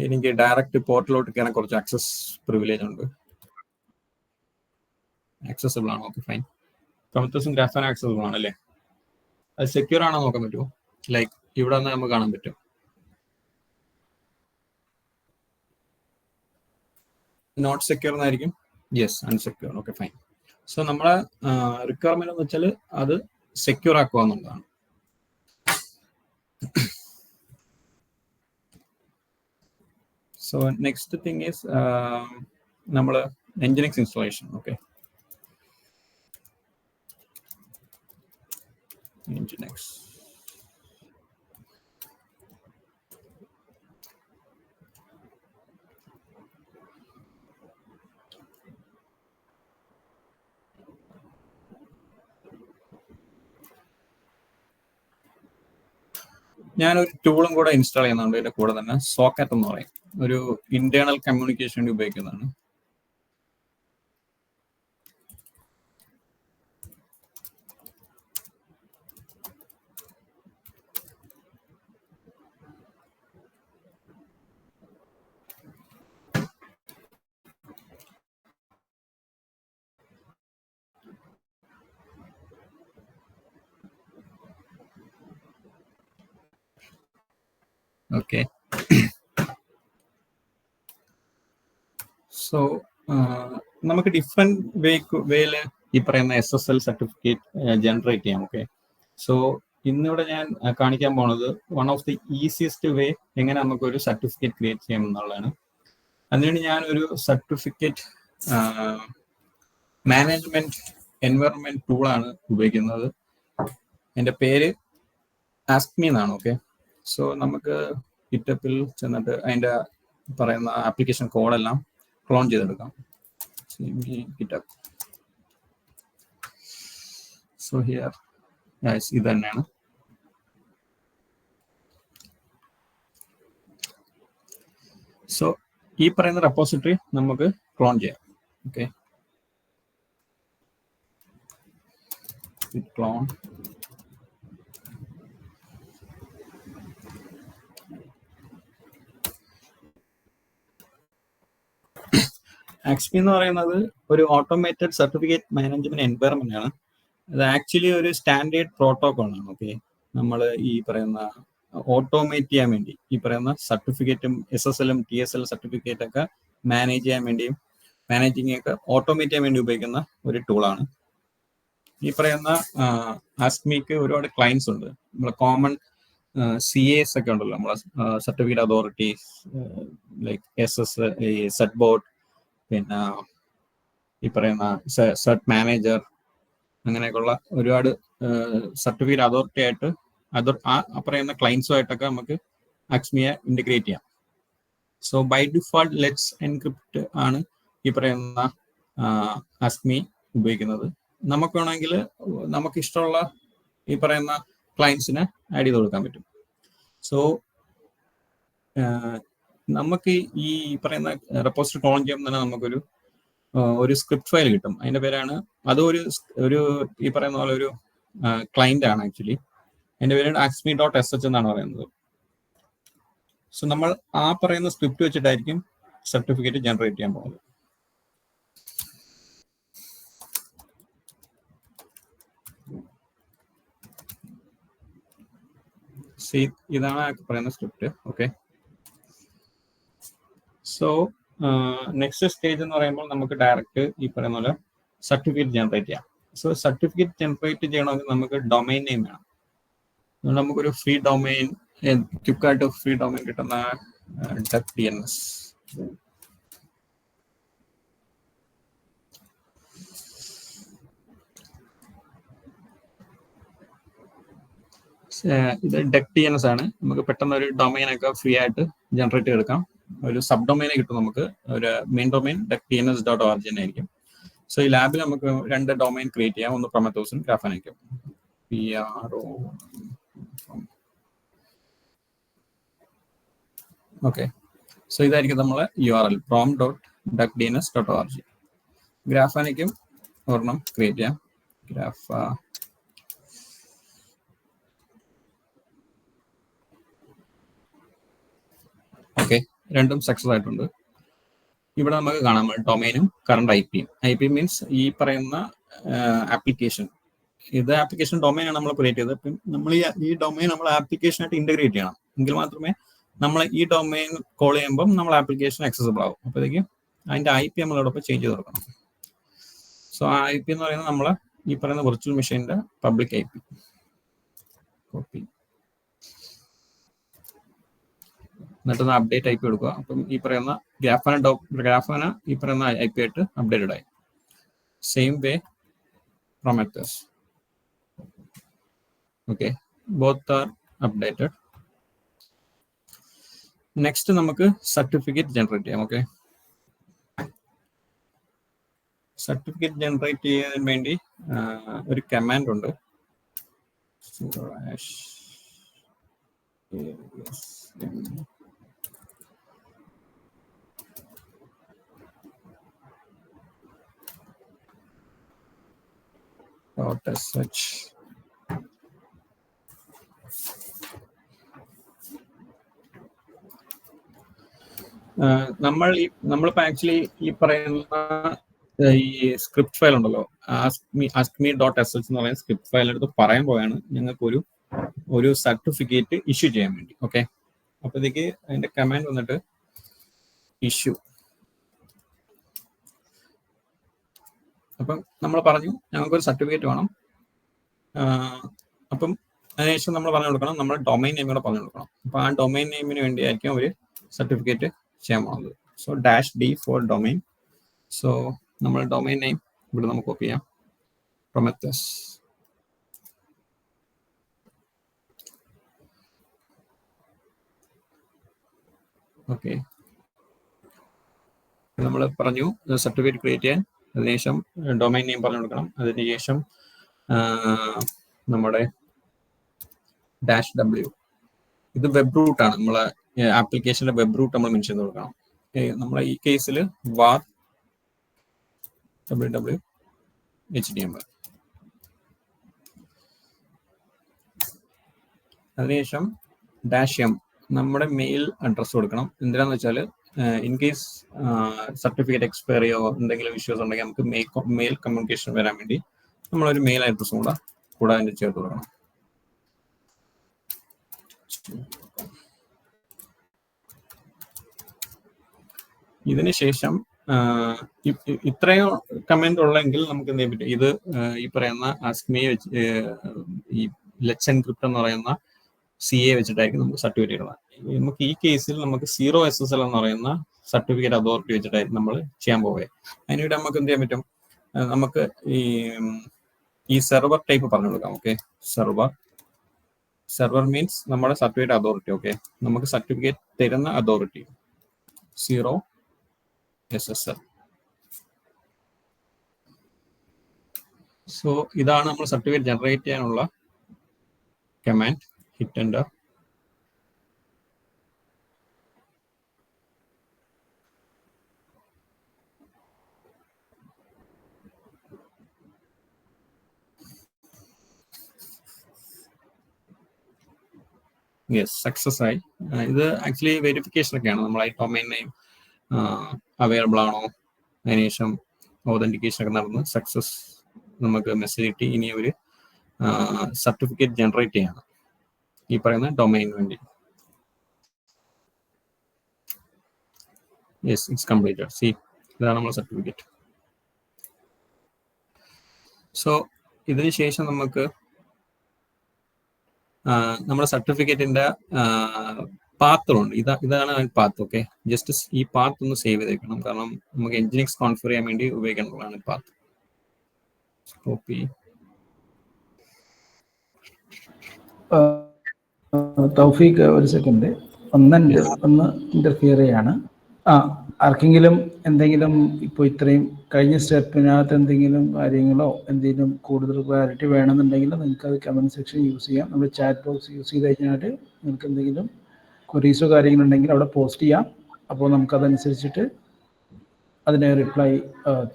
എനിക്ക് ഡയറക്റ്റ് പോർട്ടിലോട്ട് കയറാൻ കുറച്ച് ആക്സസ് പ്രിവിലേജ് ഉണ്ട്. ആക്സസിബിൾ ആണ്. Okay, fine. പ്രൊമത്തസും ഗ്രാഫാന ആക്സസിബിൾ ആണ് അല്ലേ? അത് സെക്യൂർ ആണോ നോക്കാൻ പറ്റുമോ? ലൈക്ക് ഇവിടെ നിന്ന് നമുക്ക് കാണാൻ പറ്റും. നോട്ട് സെക്യൂർ എന്നായിരിക്കും. Yes, unsecure. Okay, fine. So നമ്മളെ റിക്വയർമെന്റ് എന്ന് വെച്ചാൽ അത് സെക്യൂർ ആക്കുക എന്നുള്ളതാണ്. സോ നെക്സ്റ്റ് തിങ് ഈസ് നമ്മൾ Nginx ഇൻസ്റ്റാളേഷൻ. Okay, Nginx. ഞാനൊരു ടൂളും കൂടെ ഇൻസ്റ്റാൾ ചെയ്യുന്നുണ്ട്. ഇതിന്റെ കൂടെ തന്നെ സോക്കറ്റ് എന്ന് പറയും, ഒരു ഇന്റേണൽ കമ്മ്യൂണിക്കേഷൻ വേണ്ടി ഉപയോഗിക്കുന്നതാണ്. ഓക്കെ, സോ നമുക്ക് ഡിഫറെന്റ് വേയില് ഈ പറയുന്ന SSL സർട്ടിഫിക്കറ്റ് ജനറേറ്റ് ചെയ്യാം. ഓക്കെ, സോ ഇന്നിവിടെ ഞാൻ കാണിക്കാൻ പോണത് വൺ ഓഫ് ദി ഈസിയസ്റ്റ് വേ എങ്ങനെ നമുക്കൊരു സർട്ടിഫിക്കറ്റ് ക്രിയേറ്റ് ചെയ്യാം എന്നുള്ളതാണ്. അതിനുവേണ്ടി ഞാൻ ഒരു സർട്ടിഫിക്കറ്റ് മാനേജ്മെന്റ് എൻവയറൺമെന്റ് ടൂളാണ് ഉപയോഗിക്കുന്നത്. എൻ്റെ പേര് ആസ്ക്മി എന്നാണ്. ഓക്കെ, സോ നമുക്ക് ഗിറ്റപ്പിൽ ചെന്നിട്ട് അതിൻ്റെ പറയുന്ന ആപ്ലിക്കേഷൻ കോഡെല്ലാം ക്ലോൺ ചെയ്തെടുക്കാം. ഗിറ്റപ്പ്. സോ ഹിയർ ഇത് തന്നെയാണ്. സോ ഈ പറയുന്ന റെപ്പോസിറ്ററി നമുക്ക് ക്ലോൺ ചെയ്യാം. Okay. Git clone. ആക്സ്മി എന്ന് പറയുന്നത് ഒരു ഓട്ടോമേറ്റഡ് സർട്ടിഫിക്കറ്റ് മാനേജ്മെന്റ് എൻവയറമെന്റ് ആണ്. അത് ആക്ച്വലി ഒരു സ്റ്റാൻഡേർഡ് പ്രോട്ടോകോൾ ആണ്. ഓക്കെ, നമ്മൾ ഈ പറയുന്ന ഓട്ടോമേറ്റ് ചെയ്യാൻ വേണ്ടി ഈ പറയുന്ന സർട്ടിഫിക്കറ്റും SSL TSL സർട്ടിഫിക്കറ്റ് ഒക്കെ മാനേജ് ചെയ്യാൻ വേണ്ടിയും മാനേജിങ് ഒക്കെ ഓട്ടോമേറ്റ് ചെയ്യാൻ വേണ്ടി ഉപയോഗിക്കുന്ന ഒരു ടൂളാണ്. ഈ പറയുന്ന ആസ്മിക്ക് ഒരുപാട് ക്ലയൻസ് ഉണ്ട്. നമ്മളെ കോമൺ CAs ഒക്കെ ഉണ്ടല്ലോ, നമ്മളെ certificate authorities like set board, പിന്നെ ഈ പറയുന്ന സെർട്ട് മാനേജർ, അങ്ങനെയൊക്കെയുള്ള ഒരുപാട് സർട്ടിഫിക്കറ്റ് അതോറിറ്റി ആയിട്ട് ആ പറയുന്ന ക്ലയൻസുമായിട്ടൊക്കെ നമുക്ക് ആക്സ്മിയെ ഇന്റഗ്രേറ്റ് ചെയ്യാം. So by default Let's Encrypt ആണ് ഈ പറയുന്ന ആസ്മി ഉപയോഗിക്കുന്നത്. നമുക്ക് വേണമെങ്കിൽ നമുക്ക് ഇഷ്ടമുള്ള ഈ പറയുന്ന ക്ലയൻസിനെ ആഡ് ചെയ്ത് കൊടുക്കാൻ പറ്റും. സോ നമുക്ക് ഈ പറയുന്ന റെപ്പോസിറ്ററി ക്ലോൺ ചെയ്യുമ്പോൾ തന്നെ നമുക്കൊരു സ്ക്രിപ്റ്റ് ഫയൽ കിട്ടും. അതിന്റെ പേരാണ് ഒരു ഈ പറയുന്ന പോലെ ഒരു ക്ലയന്റ് ആണ് ആക്ച്വലി. അതിന്റെ പേരാണ് ASMI.sh എന്നാണ് പറയുന്നത്. സോ നമ്മൾ ആ പറയുന്ന സ്ക്രിപ്റ്റ് വെച്ചിട്ടായിരിക്കും സർട്ടിഫിക്കറ്റ് ജനറേറ്റ് ചെയ്യാൻ പോകുന്നത്. ഇതാണ് പറയുന്ന script. Okay, so next stage എന്ന് പറയുമ്പോൾ നമുക്ക് ഡയറക്റ്റ് ഈ പറയുന്ന പോലെ സർട്ടിഫിക്കറ്റ് ജനറേറ്റ് ചെയ്യാം. സോ സർട്ടിഫിക്കറ്റ് ജനറേറ്റ് ചെയ്യണമെങ്കിൽ നമുക്ക് ഡൊമൈൻ നെയിം വേണം. നമുക്കൊരു ഫ്രീ ഡൊമൈൻ, ക്വിക്കായിട്ട് ഫ്രീ ഡൊമൈൻ കിട്ടുന്ന DNS. ഇത് DNS ആണ്. നമുക്ക് പെട്ടെന്ന് ഒരു ഡൊമൈൻ ഒക്കെ ഫ്രീ ആയിട്ട് ജനറേറ്റ് ചെയ്തെടുക്കാം. ഒരു സബ് ഡൊമൈനെ കിട്ടും നമുക്ക്. ഒരു മെയിൻ ഡൊമൈൻ DNS.org ആയിരിക്കും. സോ ഈ ലാബിൽ നമുക്ക് 2 ഡൊമൈൻ ക്രിയേറ്റ് ചെയ്യാം. ഒന്ന് പ്രൊമത്തോസും ഗ്രാഫാനയ്ക്കും. ഓക്കെ, സോ ഇതായിരിക്കും നമ്മളെ URL prom.duckdns.org. ഗ്രാഫാനയ്ക്കും ഒരെണ്ണം ക്രിയേറ്റ് ചെയ്യാം. ഓക്കെ, രണ്ടും സക്സസ് ആയിട്ടുണ്ട്. ഇവിടെ നമുക്ക് കാണാം ഡൊമൈനും കറണ്ട് IP മീൻസ് ഈ പറയുന്ന ആപ്ലിക്കേഷൻ. ഇത് ആപ്ലിക്കേഷൻ ഡൊമൈൻ ആണ് നമ്മൾ ക്രിയേറ്റ് ചെയ്തത്. അപ്പം നമ്മൾ ഈ ഡൊമൈൻ നമ്മൾ ആപ്ലിക്കേഷനായിട്ട് ഇന്റഗ്രേറ്റ് ചെയ്യണം. എങ്കിൽ മാത്രമേ നമ്മൾ ഈ ഡൊമൈൻ കോൾ ചെയ്യുമ്പം നമ്മൾ ആപ്ലിക്കേഷൻ ആക്സസിബിൾ ആവും. അപ്പോഴത്തേക്ക് അതിന്റെ IP നമ്മളോടൊപ്പം ചേഞ്ച് ചെയ്ത് കൊടുക്കണം. സോ ആ IP എന്ന് പറയുന്നത് നമ്മൾ ഈ പറയുന്ന വിർച്വൽ മെഷീന്റെ പബ്ലിക് IP. കോപ്പി എന്നിട്ട് അപ്ഡേറ്റ് IP കൊടുക്കുക. അപ്പം ഈ പറയുന്ന ഗ്രാഫാന ഈ പറയുന്ന IP ആയിട്ട് അപ്ഡേറ്റഡ് ആയി. Same way Prometheus. Okay, both are updated. Next നമുക്ക് സർട്ടിഫിക്കറ്റ് ജനറേറ്റ് ചെയ്യാം. ഓക്കെ, സർട്ടിഫിക്കറ്റ് ജനറേറ്റ് ചെയ്യാൻ വേണ്ടി ഒരു കമാൻഡ് ഉണ്ട്. .sh. നമ്മളിപ്പോ ആക്ച്വലി ഈ പറയുന്ന ഈ സ്ക്രിപ്റ്റ് ഫയൽ ഉണ്ടല്ലോ, ASMI.sh എന്ന് പറയുന്ന സ്ക്രിപ്റ്റ് ഫയൽ എടുത്ത് പറയാൻ പോയാണ് ഞങ്ങൾക്ക് ഒരു സർട്ടിഫിക്കറ്റ് ഇഷ്യൂ ചെയ്യാൻ വേണ്ടി. ഓക്കെ, അപ്പോഴത്തേക്ക് അതിന്റെ കമാൻഡ് വന്നിട്ട് ഇഷ്യൂ. അപ്പം നമ്മൾ പറഞ്ഞു ഞങ്ങൾക്കൊരു സർട്ടിഫിക്കറ്റ് വേണം. അപ്പം അതിനുശേഷം നമ്മൾ പറഞ്ഞു കൊടുക്കണം, നമ്മൾ ഡൊമൈൻ നെയിം കൂടെ പറഞ്ഞു കൊടുക്കണം. അപ്പൊ ആ ഡൊമൈൻ നെയിമിന് വേണ്ടിയായിരിക്കും ഒരു സർട്ടിഫിക്കറ്റ് ചെയ്യാൻ പോകുന്നത്. So -d for domain. So നമ്മൾ ഡൊമൈൻ നെയിം ഇവിടെ നമുക്ക് കോപ്പി ചെയ്യാം, പ്രൊമത്തോസ്. ഓക്കെ, നമ്മൾ പറഞ്ഞു സർട്ടിഫിക്കറ്റ് ക്രിയേറ്റ് ചെയ്യാൻ. അതിനുശേഷം ഡൊമൈൻ നെയിം പറഞ്ഞു കൊടുക്കണം. അതിനുശേഷം നമ്മുടെ -w. ഇത് വെബ് റൂട്ട് ആണ്. നമ്മളെ ആപ്ലിക്കേഷന്റെ വെബ് റൂട്ട് നമ്മൾ മെൻഷൻ ചെയ്ത് കൊടുക്കണം. നമ്മളെ ഈ കേസിൽ var www.html. അതിനുശേഷം -m നമ്മുടെ മെയിൽ അഡ്രസ്സ് കൊടുക്കണം. എന്തിനാന്ന് വെച്ചാൽ ഇൻ കേസ് സർട്ടിഫിക്കറ്റ് എക്സ്പയറിയോ എന്തെങ്കിലും ഇഷ്യൂസ് ഉണ്ടെങ്കിൽ നമുക്ക് മെയിൽ കമ്മ്യൂണിക്കേഷൻ വരാൻ വേണ്ടി നമ്മളൊരു മെയിൽ അഡ്രസ്സും കൂടെ അതിൻ്റെ ചേർത്ത് കൊടുക്കണം. ഇതിന് ശേഷം ഇത്രയും കമന്റ് ഉള്ളെങ്കിൽ നമുക്ക് എന്ത് ചെയ്യാൻ പറ്റും, ഇത് ഈ പറയുന്ന ആസ്ക്മിയെ വെച്ച് ഈ ലെറ്റ്സ് എൻക്രിപ്റ്റ് എന്ന് പറയുന്ന CA വെച്ചിട്ടായിരിക്കും നമുക്ക് സർട്ടിഫിക്കറ്റ് ഇടുന്നത്. നമുക്ക് ഈ കേസിൽ നമുക്ക് 0 SSL എന്ന് പറയുന്ന സർട്ടിഫിക്കറ്റ് അതോറിറ്റി വെച്ചിട്ടായിരിക്കും നമ്മൾ ചെയ്യാൻ പോവുക. അതിനിടെ നമുക്ക് എന്ത് ചെയ്യാൻ പറ്റും, നമുക്ക് ഈ സെർവർ ടൈപ്പ് പറഞ്ഞു കൊടുക്കാം. ഓക്കെ, സെർവർ മീൻസ് നമ്മുടെ സർട്ടിഫിക്കറ്റ് അതോറിറ്റി. ഓക്കെ, നമുക്ക് സർട്ടിഫിക്കറ്റ് തരുന്ന അതോറിറ്റി 0 SSL. സോ ഇതാണ് നമ്മൾ സർട്ടിഫിക്കറ്റ് ജനറേറ്റ് ചെയ്യാനുള്ള command. Hit enter. Yes, success ആയി. ഇത് ആക്ച്വലി വെരിഫിക്കേഷൻ ഒക്കെയാണ്. നമ്മളെ ഡൊമൈൻ നെയിം അവൈലബിൾ ആണോ, അതിനുശേഷം ഓതന്റിക്കേഷൻ ഒക്കെ നടന്ന് സക്സസ് നമുക്ക് മെസ്സേജ് കിട്ടി. ഇനി ഒരു സർട്ടിഫിക്കറ്റ് ജനറേറ്റ് ചെയ്യണം ഈ പറയുന്ന ഡൊമൈന് വേണ്ടി. Yes, it's completed. സി, ഇതാണ് നമ്മുടെ സർട്ടിഫിക്കറ്റ്. സോ ഇതിന് ശേഷം നമുക്ക് നമ്മുടെ സർട്ടിഫിക്കറ്റിന്റെ പാത്തുണ്ട്. ഇതാണ് പാത്ത്. ഓക്കെ, ജസ്റ്റ് ഈ പാത്ത് ഒന്ന് സേവ് ചെയ്തേക്കണം, കാരണം നമുക്ക് എൻജിനിക്സ് കോൺഫിഗർ ചെയ്യാൻ വേണ്ടി ഉപയോഗിക്കേണ്ടതാണ് പാത്ത്. കോപ്പി. തൗഫീഖ്, ഒരു സെക്കൻഡ്, ഒന്ന് ഇന്റർഫിയർ ചെയ്യാണ്. ആർക്കെങ്കിലും എന്തെങ്കിലും ഇപ്പോൾ ഇത്രയും കഴിഞ്ഞ സ്റ്റെപ്പിനകത്ത് എന്തെങ്കിലും കാര്യങ്ങളോ എന്തെങ്കിലും കൂടുതൽ ക്ലാരിറ്റി വേണമെന്നുണ്ടെങ്കിൽ നിങ്ങൾക്ക് അത് കമൻറ്റ് സെക്ഷൻ യൂസ് ചെയ്യാം. നമ്മൾ ചാറ്റ് ബോക്സ് യൂസ് ചെയ്ത് കഴിഞ്ഞാൽ നിങ്ങൾക്ക് എന്തെങ്കിലും ക്വറീസോ കാര്യങ്ങളുണ്ടെങ്കിൽ അവിടെ പോസ്റ്റ് ചെയ്യാം. അപ്പോൾ നമുക്കതനുസരിച്ചിട്ട് അതിന് റിപ്ലൈ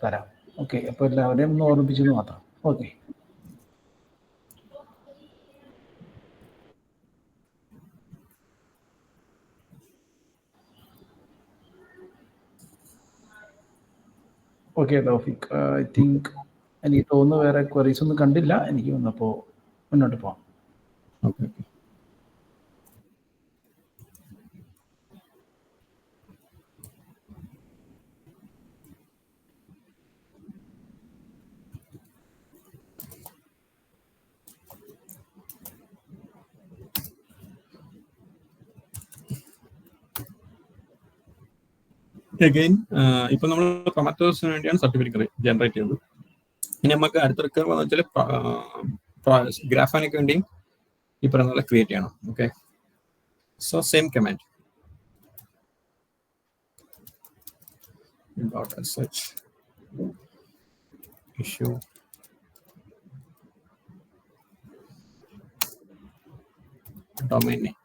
തരാം. ഓക്കെ, അപ്പോൾ എല്ലാവരെയും ഒന്ന് ഓർമ്മിപ്പിച്ചെന്ന് മാത്രം. Okay, okay Thoufeeq, I think എനിക്ക് തോന്നുന്നു വേറെ ക്വറീസ് ഒന്നും കണ്ടില്ല എനിക്ക് വന്നപ്പോൾ. മുന്നോട്ട് പോകാം. ഓക്കെ, അഗൈൻ ഇപ്പൊ നമ്മൾ പ്രൊമറ്റേഴ്സിന് വേണ്ടിയാണ് സർട്ടിഫിക്കറ്റ് ജനറേറ്റ് ചെയ്തത്. ഇനി നമുക്ക് അടുത്ത റിക്വയർമെന്റ് എന്ന് വെച്ചാൽ ഗ്രാഫാനയ്ക്ക് വേണ്ടി ഈ പറയുന്ന പോലെ ക്രിയേറ്റ് ചെയ്യണം. Okay, so same command .sh issue domain name.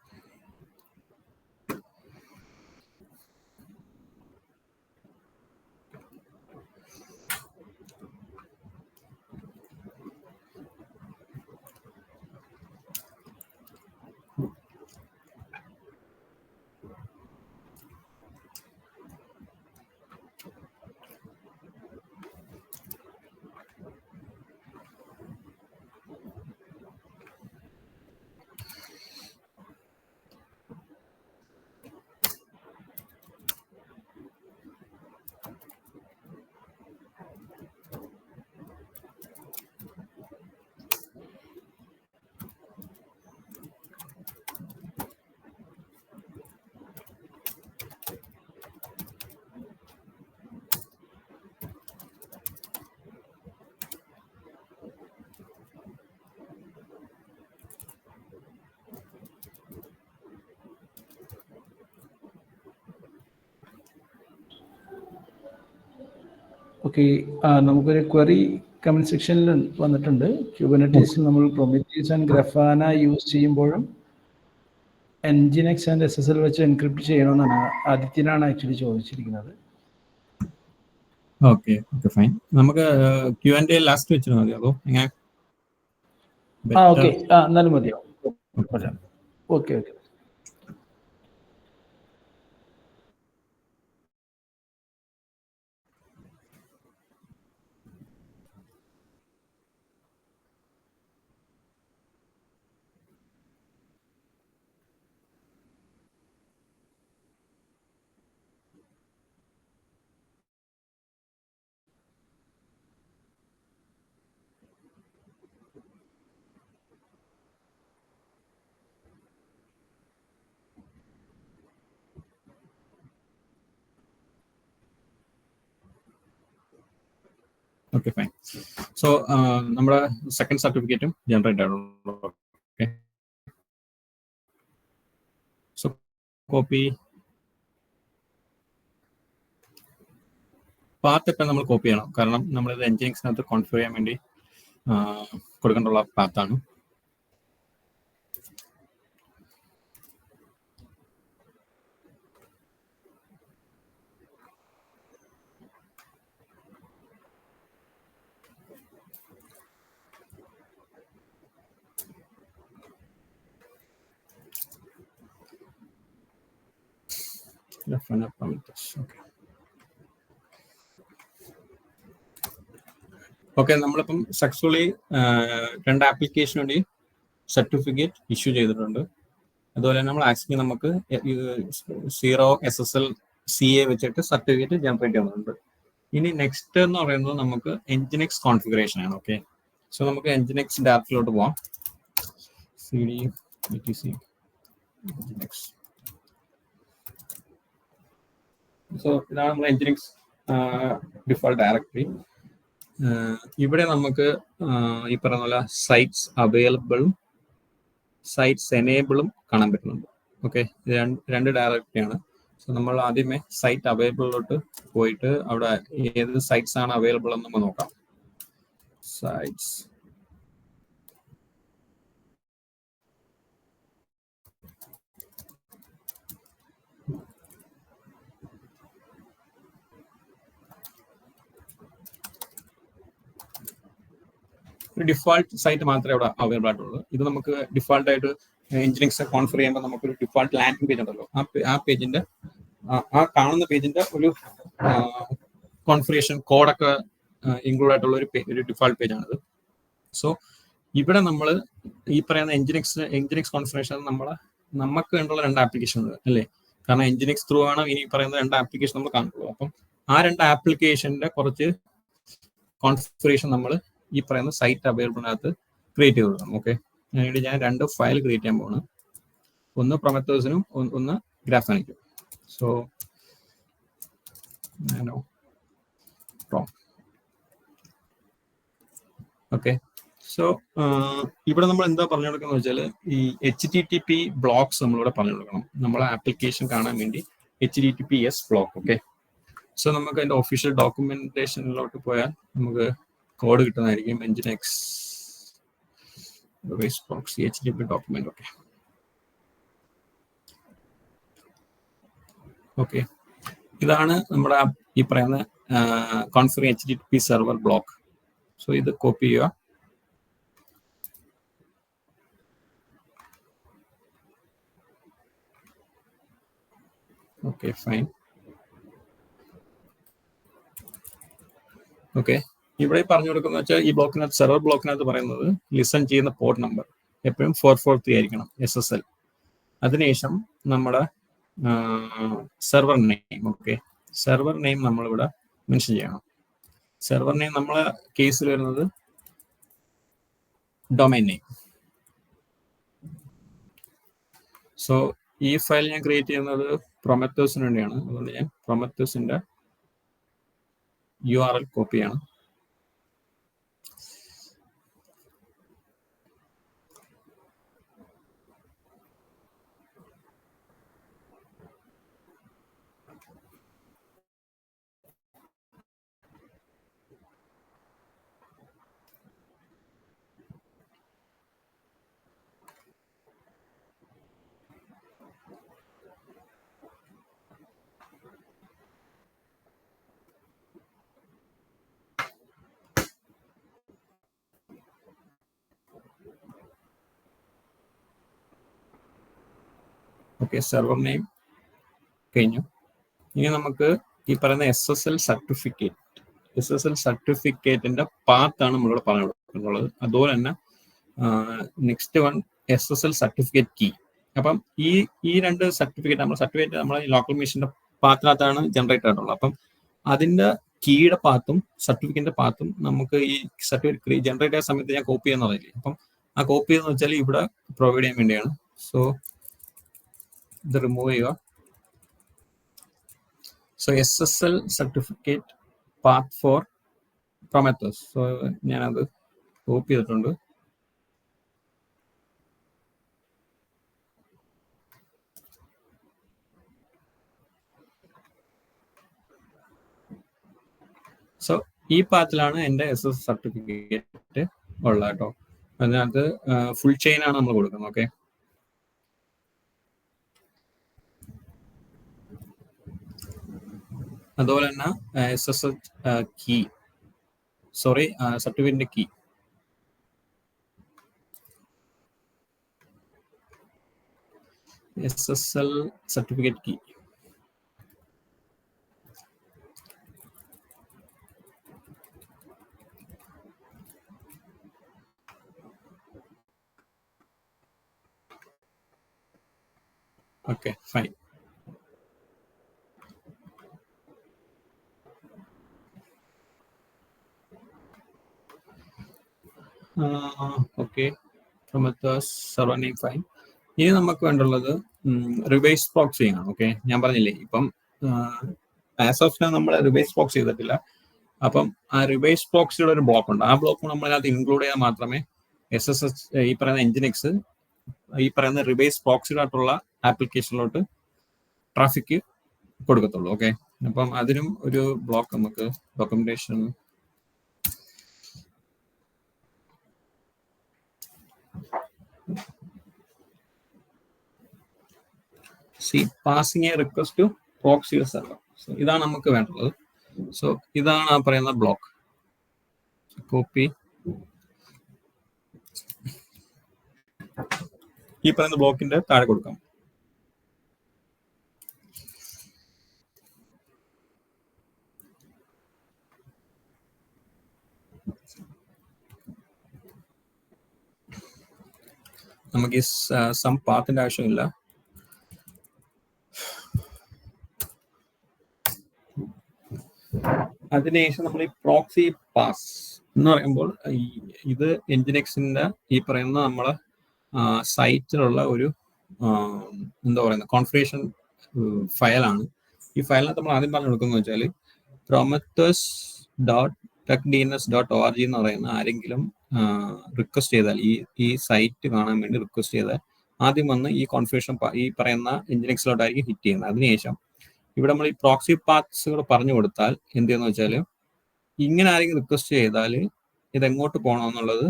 Okay, നമുക്കൊരു ക്വറി കമൻറ്റ് സെക്ഷനിൽ വന്നിട്ടുണ്ട്. ക്യൂബർനെറ്റീസിൽ നമ്മൾ പ്രൊമീത്തിയസ് ആൻഡ് ഗ്രഫാന യൂസ് ചെയ്യുമ്പോഴും എൻജിനെക്സ് ആൻഡ് SSL വെച്ച് എൻക്രിപ്റ്റ് ചെയ്യണമെന്നാണ് ആദിത്യനാണ് ആക്ച്വലി ചോദിച്ചിരിക്കുന്നത്. Okay okay fine. നമുക്ക് Q&A ലാസ്റ്റ് വെച്ചിട്ട് മതി, അതോ എങ്ങനെ? ഓക്കെ, എന്നാലും മതിയോ? Okay okay. Okay fine. So നമ്മുടെ സെക്കൻഡ് സർട്ടിഫിക്കറ്റും ജനറേറ്റ് ആണല്ലോ. ഓക്കെ, സോ കോപ്പി പാത്തൊക്കെ നമ്മൾ കോപ്പി ചെയ്യണം, കാരണം നമ്മളിത് എൻജിനിക്സിനകത്ത് കോൺഫിഗർ ചെയ്യാൻ വേണ്ടി കൊടുക്കേണ്ടുള്ള പാത്താണ്. ഓക്കെ, നമ്മളിപ്പം സക്സസ്ഫുള്ളി 2 ആപ്ലിക്കേഷന് വേണ്ടി സർട്ടിഫിക്കറ്റ് ഇഷ്യൂ ചെയ്തിട്ടുണ്ട്. അതുപോലെ നമ്മൾ ആക്ച്വലി നമുക്ക് 0 SSL CA വെച്ചിട്ട് സർട്ടിഫിക്കറ്റ് ജനറേറ്റ് ചെയ്യുന്നുണ്ട്. ഇനി നെക്സ്റ്റ് എന്ന് പറയുന്നത് നമുക്ക് എൻജിനിക്സ് കോൺഫിഗറേഷൻ ആണ്. ഓക്കെ, സോ നമുക്ക് എൻജിനിക്സ് ഡയറക്റ്റിലോട്ട് പോവാം. CD etc Nginx. സോ ഇതാണ് നമ്മുടെ എൻജിനിക്സ് ഡിഫോൾട്ട് ഡയറക്ടറി. ഇവിടെ നമുക്ക് ഈ പറയുന്ന പോലെ സൈറ്റ്സ് അവൈലബിളും സൈറ്റ്സ് എനേബിളും കാണാൻ പറ്റുന്നുണ്ട്. ഓക്കെ, രണ്ട് ഡയറക്ടറിയാണ്. സോ നമ്മൾ ആദ്യമേ സൈറ്റ് അവൈലബിളിലോട്ട് പോയിട്ട് അവിടെ ഏത് സൈറ്റ്സ് ആണ് അവൈലബിൾ എന്ന് നമുക്ക് നോക്കാം. സൈറ്റ്സ് ഒരു ഡിഫോൾട്ട് സൈറ്റ് മാത്രമേ അവിടെ അവൈലബിൾ ആയിട്ടുള്ളൂ. ഇത് നമുക്ക് ഡിഫോൾട്ട് ആയിട്ട് എൻജിനിക്സ് കോൺഫിഗർ ചെയ്യുമ്പോൾ നമുക്കൊരു ഡിഫോൾട്ട് ലാൻഡിംഗ് പേജ് ഉണ്ടല്ലോ, ആ പേജിന്റെ ആ കാണുന്ന പേജിന്റെ ഒരു കോൺഫിഗറേഷൻ കോഡൊക്കെ ഇൻക്ലൂഡ് ആയിട്ടുള്ള ഒരു ഡിഫോൾട്ട് പേജാണിത്. സോ ഇവിടെ നമ്മൾ ഈ പറയുന്ന എൻജിനിക്സ് കോൺഫിഗറേഷൻ നമുക്ക് വേണ്ടുള്ള 2 ആപ്ലിക്കേഷൻ ഉണ്ട് അല്ലേ? കാരണം എൻജിനിക്സ് ത്രൂ ആണ് ഇനി പറയുന്ന 2 ആപ്ലിക്കേഷൻ നമ്മൾ കാണുള്ളൂ. അപ്പം ആ 2 ആപ്ലിക്കേഷന്റെ കുറച്ച് കോൺഫിഗറേഷൻ നമ്മൾ ഈ പറയുന്ന സൈറ്റ് അവൈലബിളിനകത്ത് ക്രിയേറ്റ് ചെയ്ത് കൊടുക്കണം. ഓക്കെ, അതിനുവേണ്ടി ഞാൻ 2 ഫയൽ ക്രിയേറ്റ് ചെയ്യാൻ പോവാണ്. ഒന്ന് പ്രൊമത്തോസിനും ഒന്ന് ഗ്രാഫാനിക്കും. സോ ഓക്കെ, സോ ഇവിടെ നമ്മൾ എന്താ പറഞ്ഞു കൊടുക്കുന്നത് വെച്ചാൽ ഈ HTTP ബ്ലോക്സ് നമ്മളിവിടെ പറഞ്ഞു കൊടുക്കണം. നമ്മളെ ആപ്ലിക്കേഷൻ കാണാൻ വേണ്ടി HTTPS ബ്ലോക്ക്. ഓക്കെ, സോ നമുക്ക് അതിന്റെ ഒഫീഷ്യൽ ഡോക്യുമെന്റേഷനിലോട്ട് പോയാൽ നമുക്ക് കോഡ് കിട്ടുന്നതായിരിക്കും. എൻജിനിക്സ് proxy HTTP document. Okay okay, ഇതാണ് നമ്മുടെ ഈ പറയുന്ന configure HTTP server block. So ഇത് കോപ്പി ചെയ്യുക. Okay fine. ഓക്കെ, ഇവിടെ പറഞ്ഞു കൊടുക്കുന്നത് വെച്ചാൽ ഈ ബ്ലോക്കിനകത്ത് സെർവർ ബ്ലോക്കിനകത്ത് പറയുന്നത് ലിസൺ ചെയ്യുന്ന പോർട്ട് നമ്പർ എപ്പോഴും 443 ആയിരിക്കണം SSL. അതിനുശേഷം നമ്മുടെ server name. Okay, server name നമ്മളിവിടെ മെൻഷൻ ചെയ്യണം. സെർവർ നെയിം നമ്മളെ കേസിൽ വരുന്നത് ഡൊമൈൻ നെയിം. സോ ഈ ഫയൽ ഞാൻ ക്രിയേറ്റ് ചെയ്യുന്നത് പ്രൊമത്തോസിന് വേണ്ടിയാണ്. അതുകൊണ്ട് ഞാൻ പ്രൊമത്തോസിന്റെ URL കോപ്പി ചെയ്യണം. ഓക്കെ, സെർവർ നെയിം കഴിഞ്ഞു. ഇനി നമുക്ക് ഈ പറയുന്ന SSL സർട്ടിഫിക്കറ്റിന്റെ പാത്താണ് നമ്മളിവിടെ പറഞ്ഞു കൊടുക്കുന്നത്. അതുപോലെ തന്നെ next one SSL certificate key. അപ്പം ഈ രണ്ട് സർട്ടിഫിക്കറ്റ് നമ്മളെ ലോക്കൽ മെഷീന്റെ പാത്തിനകത്താണ് ജനറേറ്റ് ആയിട്ടുള്ളത്. അപ്പം അതിന്റെ കീയുടെ പാത്തും സർട്ടിഫിക്കറ്റിന്റെ പാത്തും നമുക്ക് ഈ സർട്ടിഫിക്കറ്റ് ജനറേറ്റ് ചെയ്യുന്ന സമയത്ത് ഞാൻ കോപ്പി ചെയ്യുന്ന പറയില്ലേ, അപ്പം ആ കോപ്പി എന്ന് വെച്ചാൽ ഇവിടെ പ്രൊവൈഡ് ചെയ്യാൻ വേണ്ടിയാണ്. സോ ഇത് റിമൂവ് ചെയ്യുക. So SSL certificate path for Prometheus. So ഞാനത് കോപ്പി ചെയ്തിട്ടുണ്ട്. സോ ഈ പാത്തിലാണ് എൻ്റെ SSL സർട്ടിഫിക്കറ്റ് ഉള്ളത് കേട്ടോ. അതിനകത്ത് ഫുൾ ചെയിൻ ആണ് നമ്മൾ കൊടുക്കുന്നത്. ഓക്കെ, അതുപോലെ തന്നെ SSL കീ, സർട്ടിഫിക്കറ്റിന്റെ key. SSL certificate key. Okay, fine. Okay, Prometheus server name fine. ഇനി നമുക്ക് വേണ്ടുള്ളത് റിവേഴ്സ് പ്രോക്സിങ് ആണ്. ഓക്കെ, ഞാൻ പറഞ്ഞില്ലേ ഇപ്പം ആസ് ഓഫ് നൗ നമ്മൾ റിവേഴ്സ് പ്രോക്സി ചെയ്തിട്ടില്ല. അപ്പം ആ റിവേഴ്സ് പ്രോക്സിയുടെ ഒരു ബ്ലോക്ക് ഉണ്ട്. ആ ബ്ലോക്ക് നമ്മളതിനകത്ത് ഇൻക്ലൂഡ് ചെയ്താൽ മാത്രമേ SSH ഈ പറയുന്ന എൻജിനിക്സ് ഈ പറയുന്ന റിവേഴ്സ് പ്രോക്സിഡ് ആയിട്ടുള്ള ആപ്ലിക്കേഷനിലോട്ട് ട്രാഫിക് കൊടുക്കത്തുള്ളൂ. ഓക്കെ, അപ്പം അതിനും ഒരു ബ്ലോക്ക് നമുക്ക് documentation passing a request to proxy server. So ഇതാണ് നമുക്ക് വേണ്ടത്. സോ ഇതാണ് ആ പറയുന്ന ബ്ലോക്ക്. കോപ്പി ഈ പറയുന്ന ബ്ലോക്കിന്റെ താഴെ കൊടുക്കാം. നമുക്ക് ഈ സം പാത്തിന്റെ ആവശ്യമില്ല. അതിനുശേഷം നമ്മൾ ഈ പ്രോക്സി പാസ് എന്ന് പറയുമ്പോൾ ഇത് എൻജിനിക്സിന്റെ ഈ പറയുന്ന നമ്മളെ സൈറ്റിലുള്ള ഒരു എന്താ പറയുന്നത് കോൺഫിഗറേഷൻ ഫയലാണ്. ഈ ഫയലിനകത്ത് നമ്മൾ ആദ്യം പറഞ്ഞു കൊടുക്കുന്നത് വെച്ചാൽ prometheus.techdns.org എന്ന് പറയുന്ന ആരെങ്കിലും റിക്വസ്റ്റ് ചെയ്താൽ ഈ സൈറ്റ് കാണാൻ വേണ്ടി റിക്വസ്റ്റ് ചെയ്താൽ ആദ്യം വന്ന് ഈ കോൺഫിഗറേഷൻ ഈ പറയുന്ന എൻജിനിക്സിലോട്ടായിരിക്കും ഹിറ്റ് ചെയ്യുന്നത്. അതിനുശേഷം ഇവിടെ നമ്മൾ ഈ പ്രോക്സി പാത്സുകൾ പറഞ്ഞു കൊടുത്താൽ എന്ത് ചെയ്യുന്ന വെച്ചാൽ ഇങ്ങനെ ആരെങ്കിലും റിക്വസ്റ്റ് ചെയ്താൽ ഇത് എങ്ങോട്ട് പോകണമെന്നുള്ളത്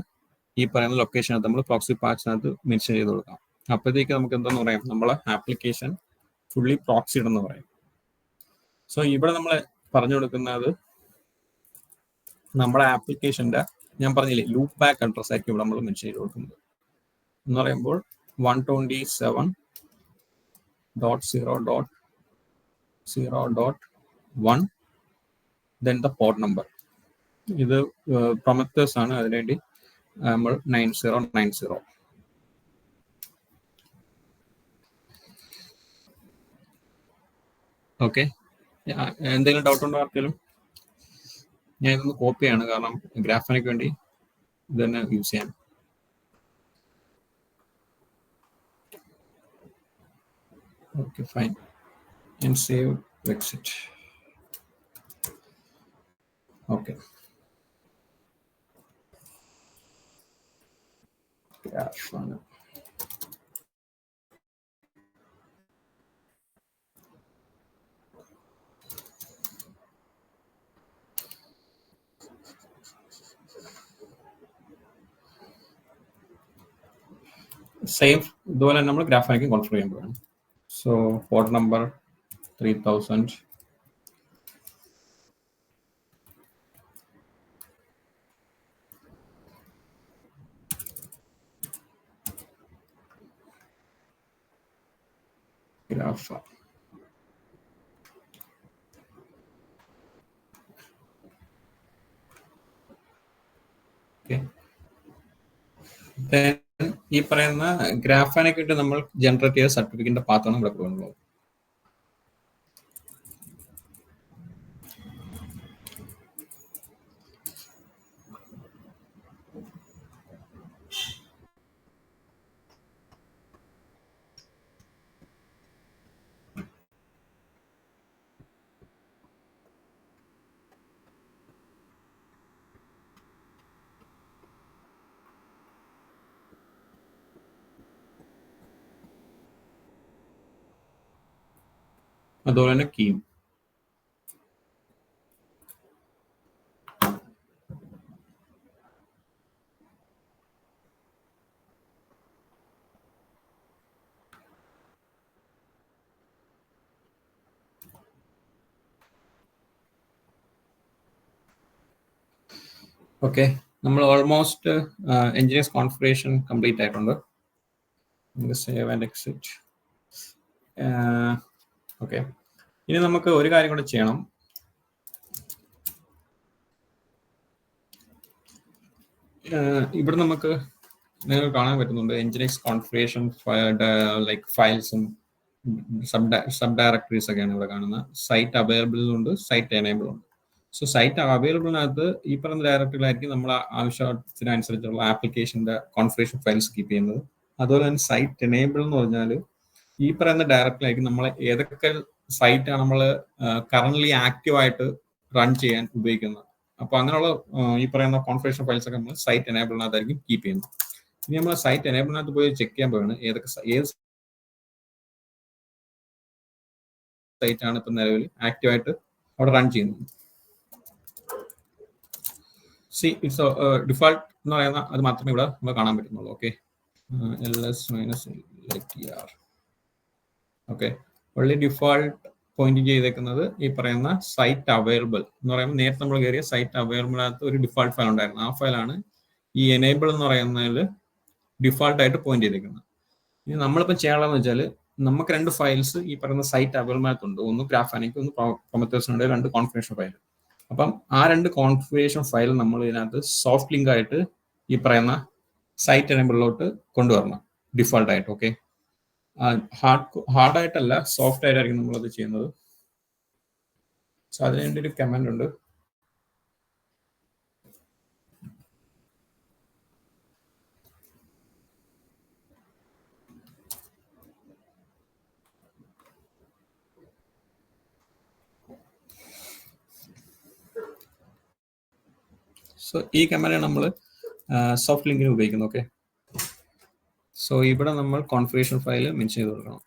ഈ പറയുന്ന ലൊക്കേഷനകത്ത് നമ്മൾ പ്രോക്സി പാത്സിനകത്ത് മെൻഷൻ ചെയ്ത് കൊടുക്കാം. അപ്പോഴത്തേക്ക് നമുക്ക് എന്താന്ന് പറയാം, നമ്മളെ ആപ്ലിക്കേഷൻ ഫുള്ളി പ്രോക്സിഡ് എന്ന് പറയും. സോ ഇവിടെ നമ്മൾ പറഞ്ഞു കൊടുക്കുന്നത് നമ്മുടെ ആപ്ലിക്കേഷന്റെ ഞാൻ പറഞ്ഞില്ലേ ലൂപ്പ് ബാക്ക് അഡ്രസ് ആയിരിക്കും ഇവിടെ നമ്മൾ മെൻഷൻ ചെയ്ത് കൊടുക്കുന്നത്. എന്ന് പറയുമ്പോൾ 127.0.0.1 then the port number. ഇത് പ്രൊമത്തസ് ആണ്, അതിനുവേണ്ടി നമ്മൾ 9090. ഓക്കെ, എന്തെങ്കിലും ഡൗട്ട് ഉണ്ടോ ആർക്കെങ്കിലും? ഞാൻ ഇതൊന്ന് കോപ്പിയാണ്, കാരണം ഗ്രാഫിനൊക്കെ വേണ്ടി ഇത് തന്നെ യൂസ് ചെയ്യാൻ. Okay, fine. And save exit. Okay. Grafana. Save ഇതുപോലെ നമ്മൾ ഗ്രാഫിനൊക്കെ കോൺഫിഗർ ചെയ്യുമ്പോഴാണ്. So port number 3000. Grapha. Okay. Then ഈ പറയുന്ന ഗ്രാഫാനെ കിട്ടി നമ്മൾ ജനറേറ്റ് ചെയ്ത സർട്ടിഫിക്കറ്റിന്റെ പാത്താണ് ഇവിടെ പോകുന്നത്. അതുപോലെ തന്നെ കീം. ഓക്കെ, നമ്മൾ ഓൾമോസ്റ്റ് എൻജിനീയേഴ്സ് കോൺഫിഗറേഷൻ കംപ്ലീറ്റ് ആയിട്ടുണ്ട്. നമുക്ക് സേവ് ആൻഡ് എക്സിറ്റ്. ഓക്കെ, ഇനി നമുക്ക് ഒരു കാര്യം കൂടെ ചെയ്യണം. ഇവിടെ നമുക്ക് നിങ്ങൾ കാണാൻ പറ്റുന്നുണ്ട് എൻജിനീയേഴ്സ് കോൺഫിഗറേഷൻ ലൈക്ക് ഫയൽസും സബ് ഡയറക്ടറീസ് ഒക്കെയാണ് ഇവിടെ കാണുന്നത്. സൈറ്റ് അവൈലബിൾ ഉണ്ട്, സൈറ്റ് എനേബിൾ ഉണ്ട്. സോ സൈറ്റ് അവൈലബിളിനകത്ത് ഈ പറയുന്ന ഡയറക്ടറിയിലായിരിക്കും നമ്മൾ ആവശ്യത്തിനനുസരിച്ചുള്ള ആപ്ലിക്കേഷന്റെ കോൺഫിഗറേഷൻ ഫയൽസ് കീപ്പ് ചെയ്യുന്നത്. അതുപോലെ തന്നെ സൈറ്റ് എനേബിൾ എന്ന് പറഞ്ഞാൽ ഈ പറയുന്ന ഡയറക്ടറിലായിരിക്കും നമ്മൾ ഏതൊക്കെ സൈറ്റാണ് നമ്മൾ കറന്റ്ലി ആക്റ്റീവായിട്ട് റൺ ചെയ്യാൻ ഉപയോഗിക്കുന്നത്. അപ്പോൾ അങ്ങനെയുള്ള ഈ പറയുന്ന കോൺഫിഗറേഷൻ ഫയൽസ് ഒക്കെ നമ്മൾ സൈറ്റ് എനേബിളിനകത്തായിരിക്കും കീപ്പ് ചെയ്യുന്നത്. ഇനി നമ്മൾ സൈറ്റ് എനേബിളിനകത്ത് പോയി ചെക്ക് ചെയ്യാൻ പോവുകയാണ് ഏത് സൈറ്റ് ആണ് ഇപ്പം നിലവിൽ ആക്റ്റീവായിട്ട് അവിടെ റൺ ചെയ്യുന്നത്. സി ഇറ്റ്സ് ഡിഫോൾട്ട് എന്ന് പറയുന്ന അത് മാത്രമേ ഇവിടെ നമുക്ക് കാണാൻ പറ്റുന്നുള്ളൂ. Okay, -LTR. Okay, only default point ചെയ്തേക്കുന്നത് ഈ പറയുന്ന സൈറ്റ് അവൈലബിൾ എന്ന് പറയുമ്പോൾ നേരത്തെ നമ്മൾ കയറിയ സൈറ്റ് അവൈലബിളിനകത്ത് ഒരു ഡിഫോൾട്ട് ഫയൽ ഉണ്ടായിരുന്നു. ആ ഫയലാണ് ഈ എനേബിൾ എന്ന് പറയുന്നതിൽ ഡിഫോൾട്ട് ആയിട്ട് പോയിന്റ് ചെയ്തേക്കുന്നത്. ഇനി നമ്മളിപ്പോൾ ചെയ്യാനുള്ളതെന്ന് വെച്ചാൽ നമുക്ക് രണ്ട് ഫയൽസ് ഈ പറയുന്ന സൈറ്റ് അവൈലബിളിനകത്തുണ്ട്. ഒന്ന് ഗ്രാഫാനിക്ക്, ഒന്ന് പ്രൊമത്തസിനുണ്ട്, രണ്ട് കോൺഫിഗറേഷൻ ഫയൽ. അപ്പം ആ രണ്ട് കോൺഫിഗറേഷൻ ഫയൽ നമ്മൾ ഇതിനകത്ത് സോഫ്റ്റ് ലിങ്ക് ആയിട്ട് ഈ പറയുന്ന സൈറ്റ് എനേബിളിലോട്ട് കൊണ്ടുവരണം ഡിഫോൾട്ട് ആയിട്ട്. ഓക്കെ, ഹാർഡായിട്ടല്ല സോഫ്റ്റ് ആയിട്ടായിരിക്കും നമ്മളത് ചെയ്യുന്നത്. സോ അതിനുവേണ്ടി ഒരു കമാൻഡ് ഉണ്ട്. സോ ഈ കമാൻഡ് നമ്മൾ സോഫ്റ്റ് ലിങ്കിന് ഉപയോഗിക്കുന്നു. ഓക്കെ, സോ ഇവിടെ നമ്മൾ കോൺഫിഗറേഷൻ ഫയൽ മെൻഷൻ ചെയ്ത് കൊടുക്കണം.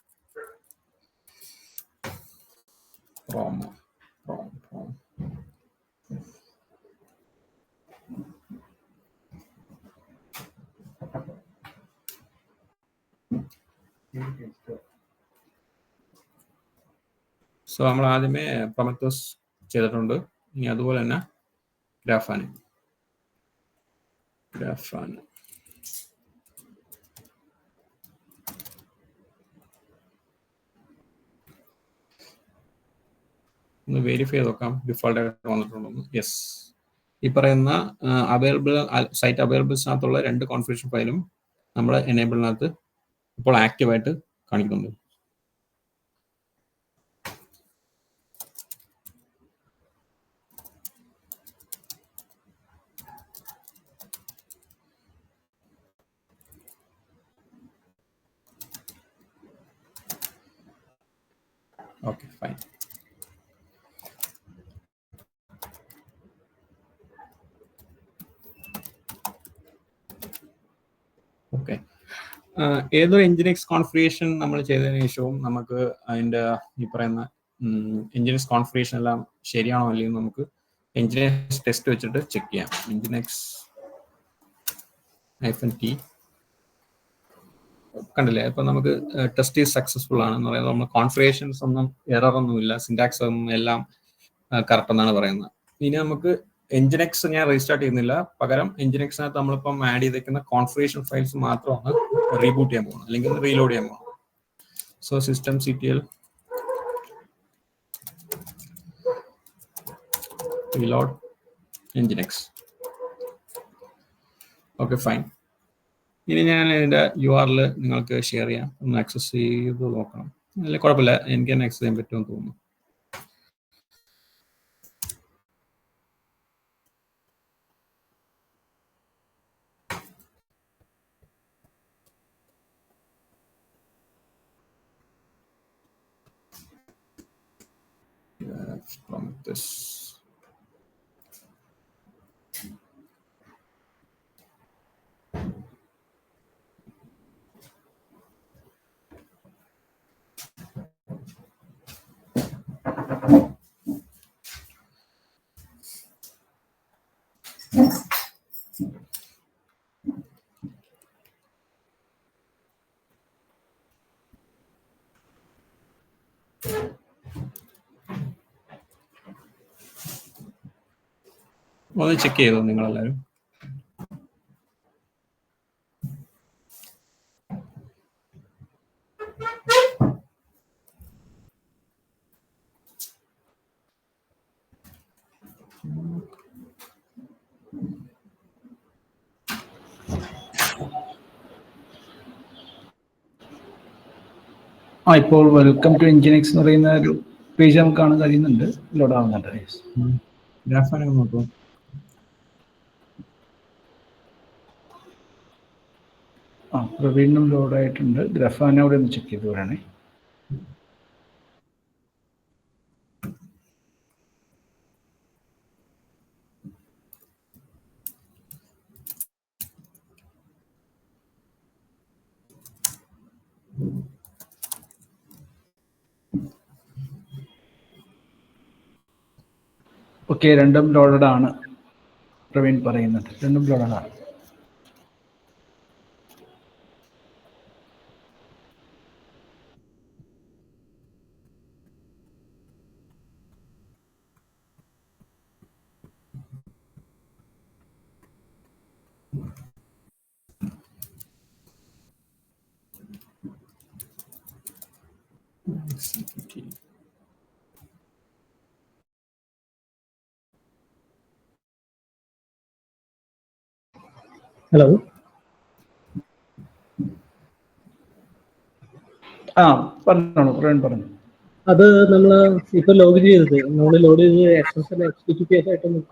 സോ നമ്മൾ ആദ്യമേ പ്രൊമത്തസ് ചെയ്തിട്ടുണ്ട്. ഇനി അതുപോലെ തന്നെ ഗ്രാഫാന് ഒന്ന് വെരിഫൈ ചെയ്ത് നോക്കാം ഡിഫോൾട്ട് ആയിട്ട് വന്നിട്ടുണ്ടെന്ന്. യെസ്, ഈ പറയുന്ന സൈറ്റ് അവൈലബിൾസിനകത്തുള്ള രണ്ട് കോൺഫിഗറേഷൻ ഫയലും നമ്മൾ എനേബിളിനകത്ത് ഇപ്പോൾ ആക്റ്റീവായിട്ട് കാണിക്കുന്നുണ്ട്. Okay, fine. ഓക്കെ, ഏതൊരു എൻജിനീയർസ് കോൺഫിഗറേഷൻ നമ്മൾ ചെയ്തതിനു ശേഷവും നമുക്ക് അതിൻ്റെ ഈ പറയുന്ന എൻജിനീയർസ് കോൺഫിഗറേഷൻ എല്ലാം ശരിയാണോ അല്ലെങ്കിൽ നമുക്ക് എൻജിനീയർസ് ടെസ്റ്റ് വെച്ചിട്ട് ചെക്ക് ചെയ്യാം. എൻജിനീയർസ് -T കണ്ടില്ലേ, ഇപ്പൊ നമുക്ക് ടെസ്റ്റ് ഈസ് സക്സസ്ഫുൾ ആണെന്ന് പറയുന്നത്. നമ്മൾ കോൺഫിഗറേഷൻസ് ഒന്നും എറർ ഒന്നുമില്ല, സിൻടാക്സ് ഒന്നും എല്ലാം കറക്റ്റ് എന്നാണ് പറയുന്നത്. ഇനി നമുക്ക് എൻജിനെക്സ് ഞാൻ റീസ്റ്റാർട്ട് ചെയ്യുന്നില്ല, പകരം എൻജിനെക്സിനകത്ത് നമ്മളിപ്പം ആഡ് ചെയ്തേക്കുന്ന കോൺഫിഗറേഷൻ ഫയൽസ് മാത്രമാണ് റീബൂട്ട് ചെയ്യാൻ പോകുന്നത് അല്ലെങ്കിൽ റീലോഡ് ചെയ്യാൻ പോകുന്നത്. So systemctl reload nginx. Okay, fine. ഇനി ഞാൻ ഇതിൻ്റെ URL നിങ്ങൾക്ക് ഷെയർ ചെയ്യാം, ഒന്ന് ആക്സസ് ചെയ്ത് നോക്കണം. അതിൽ കുഴപ്പമില്ല, എനിക്ക് തന്നെ ആക്സസ് ചെയ്യാൻ പറ്റുമെന്ന് തോന്നുന്നു. From this. ഒന്ന് ചെക്ക് ചെയ്തോ നിങ്ങളെല്ലാവരും? ഇപ്പോൾ വെൽക്കം ടു എൻജിനിക്സ് എന്ന് പറയുന്ന ഒരു പേജ് നമുക്ക് കാണാൻ കഴിയുന്നുണ്ട്, ലോഡ് ആവുന്നുണ്ട്. ഗ്രാഫാന നോക്കൂ. പ്രവീണും ലോഡായിട്ടുണ്ട്. ഗ്രഫാന അവിടെ ഒന്ന് ചെക്ക് ചെയ്ത് വരണേ. ഓക്കെ, രണ്ടും ലോഡഡ് ആണ്. പ്രവീൺ പറയുന്നത് രണ്ടും ലോഡഡ് ആണ്. ഹലോ. പറഞ്ഞോളൂ പ്രവീൺ, പറഞ്ഞു. അത് നമ്മൾ ഇപ്പൊ ലോഗിൻ ചെയ്തത്, നമ്മൾ ലോഡ് ചെയ്ത് SSL HTTPS ആയിട്ടൊന്നും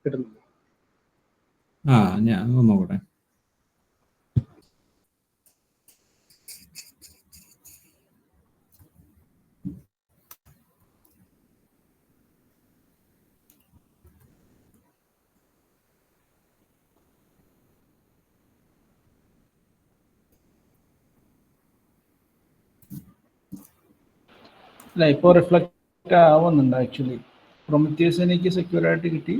കിട്ടുന്നു. ഞാൻ നോക്കട്ടെ. അല്ല, ഇപ്പോൾ റിഫ്ലക്റ്റ് ആവുന്നുണ്ട്. ആക്ച്വലി പ്രൊമത്തിയസ് എനിക്ക് സെക്യൂർ ആയിട്ട് കിട്ടി.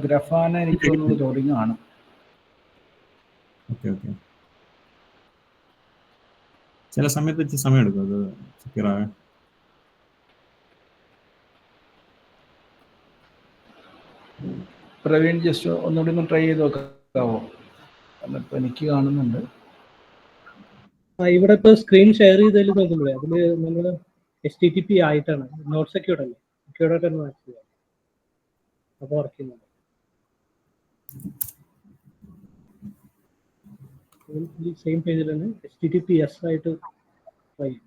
ഗ്രഫാന എനിക്ക് തോന്നുന്നത് ലോഡിങ് ആണ്. ഓക്കെ ഓക്കെ, ചില സമയത്ത് സമയം എടുക്കും അത് സെക്യൂർ ആകാൻ. പ്രവീൺ ജസ്റ്റ് ഒന്നുകൂടി ഒന്ന് ട്രൈ ചെയ്ത് നോക്കാവോ? ഇപ്പൊ എനിക്ക് കാണുന്നുണ്ട്. ഇവിടെ ഇപ്പൊ സ്ക്രീൻ ഷെയർ ചെയ്തതിൽ നോക്കുമ്പോഴേ അതില് നമ്മൾ HTTP ആയിട്ടാണ്, നോട്ട് സെക്യൂർഡ് അല്ലേ, സെക്യൂർഡ് ആയിട്ടാണ് ആക്സസ് അപ്പോൾ വർക്ക് ചെയ്യുന്നത്. ഈ സെയിം പേജിൽ തന്നെ HTTPS ആയിട്ട് ട്രൈ ചെയ്യും.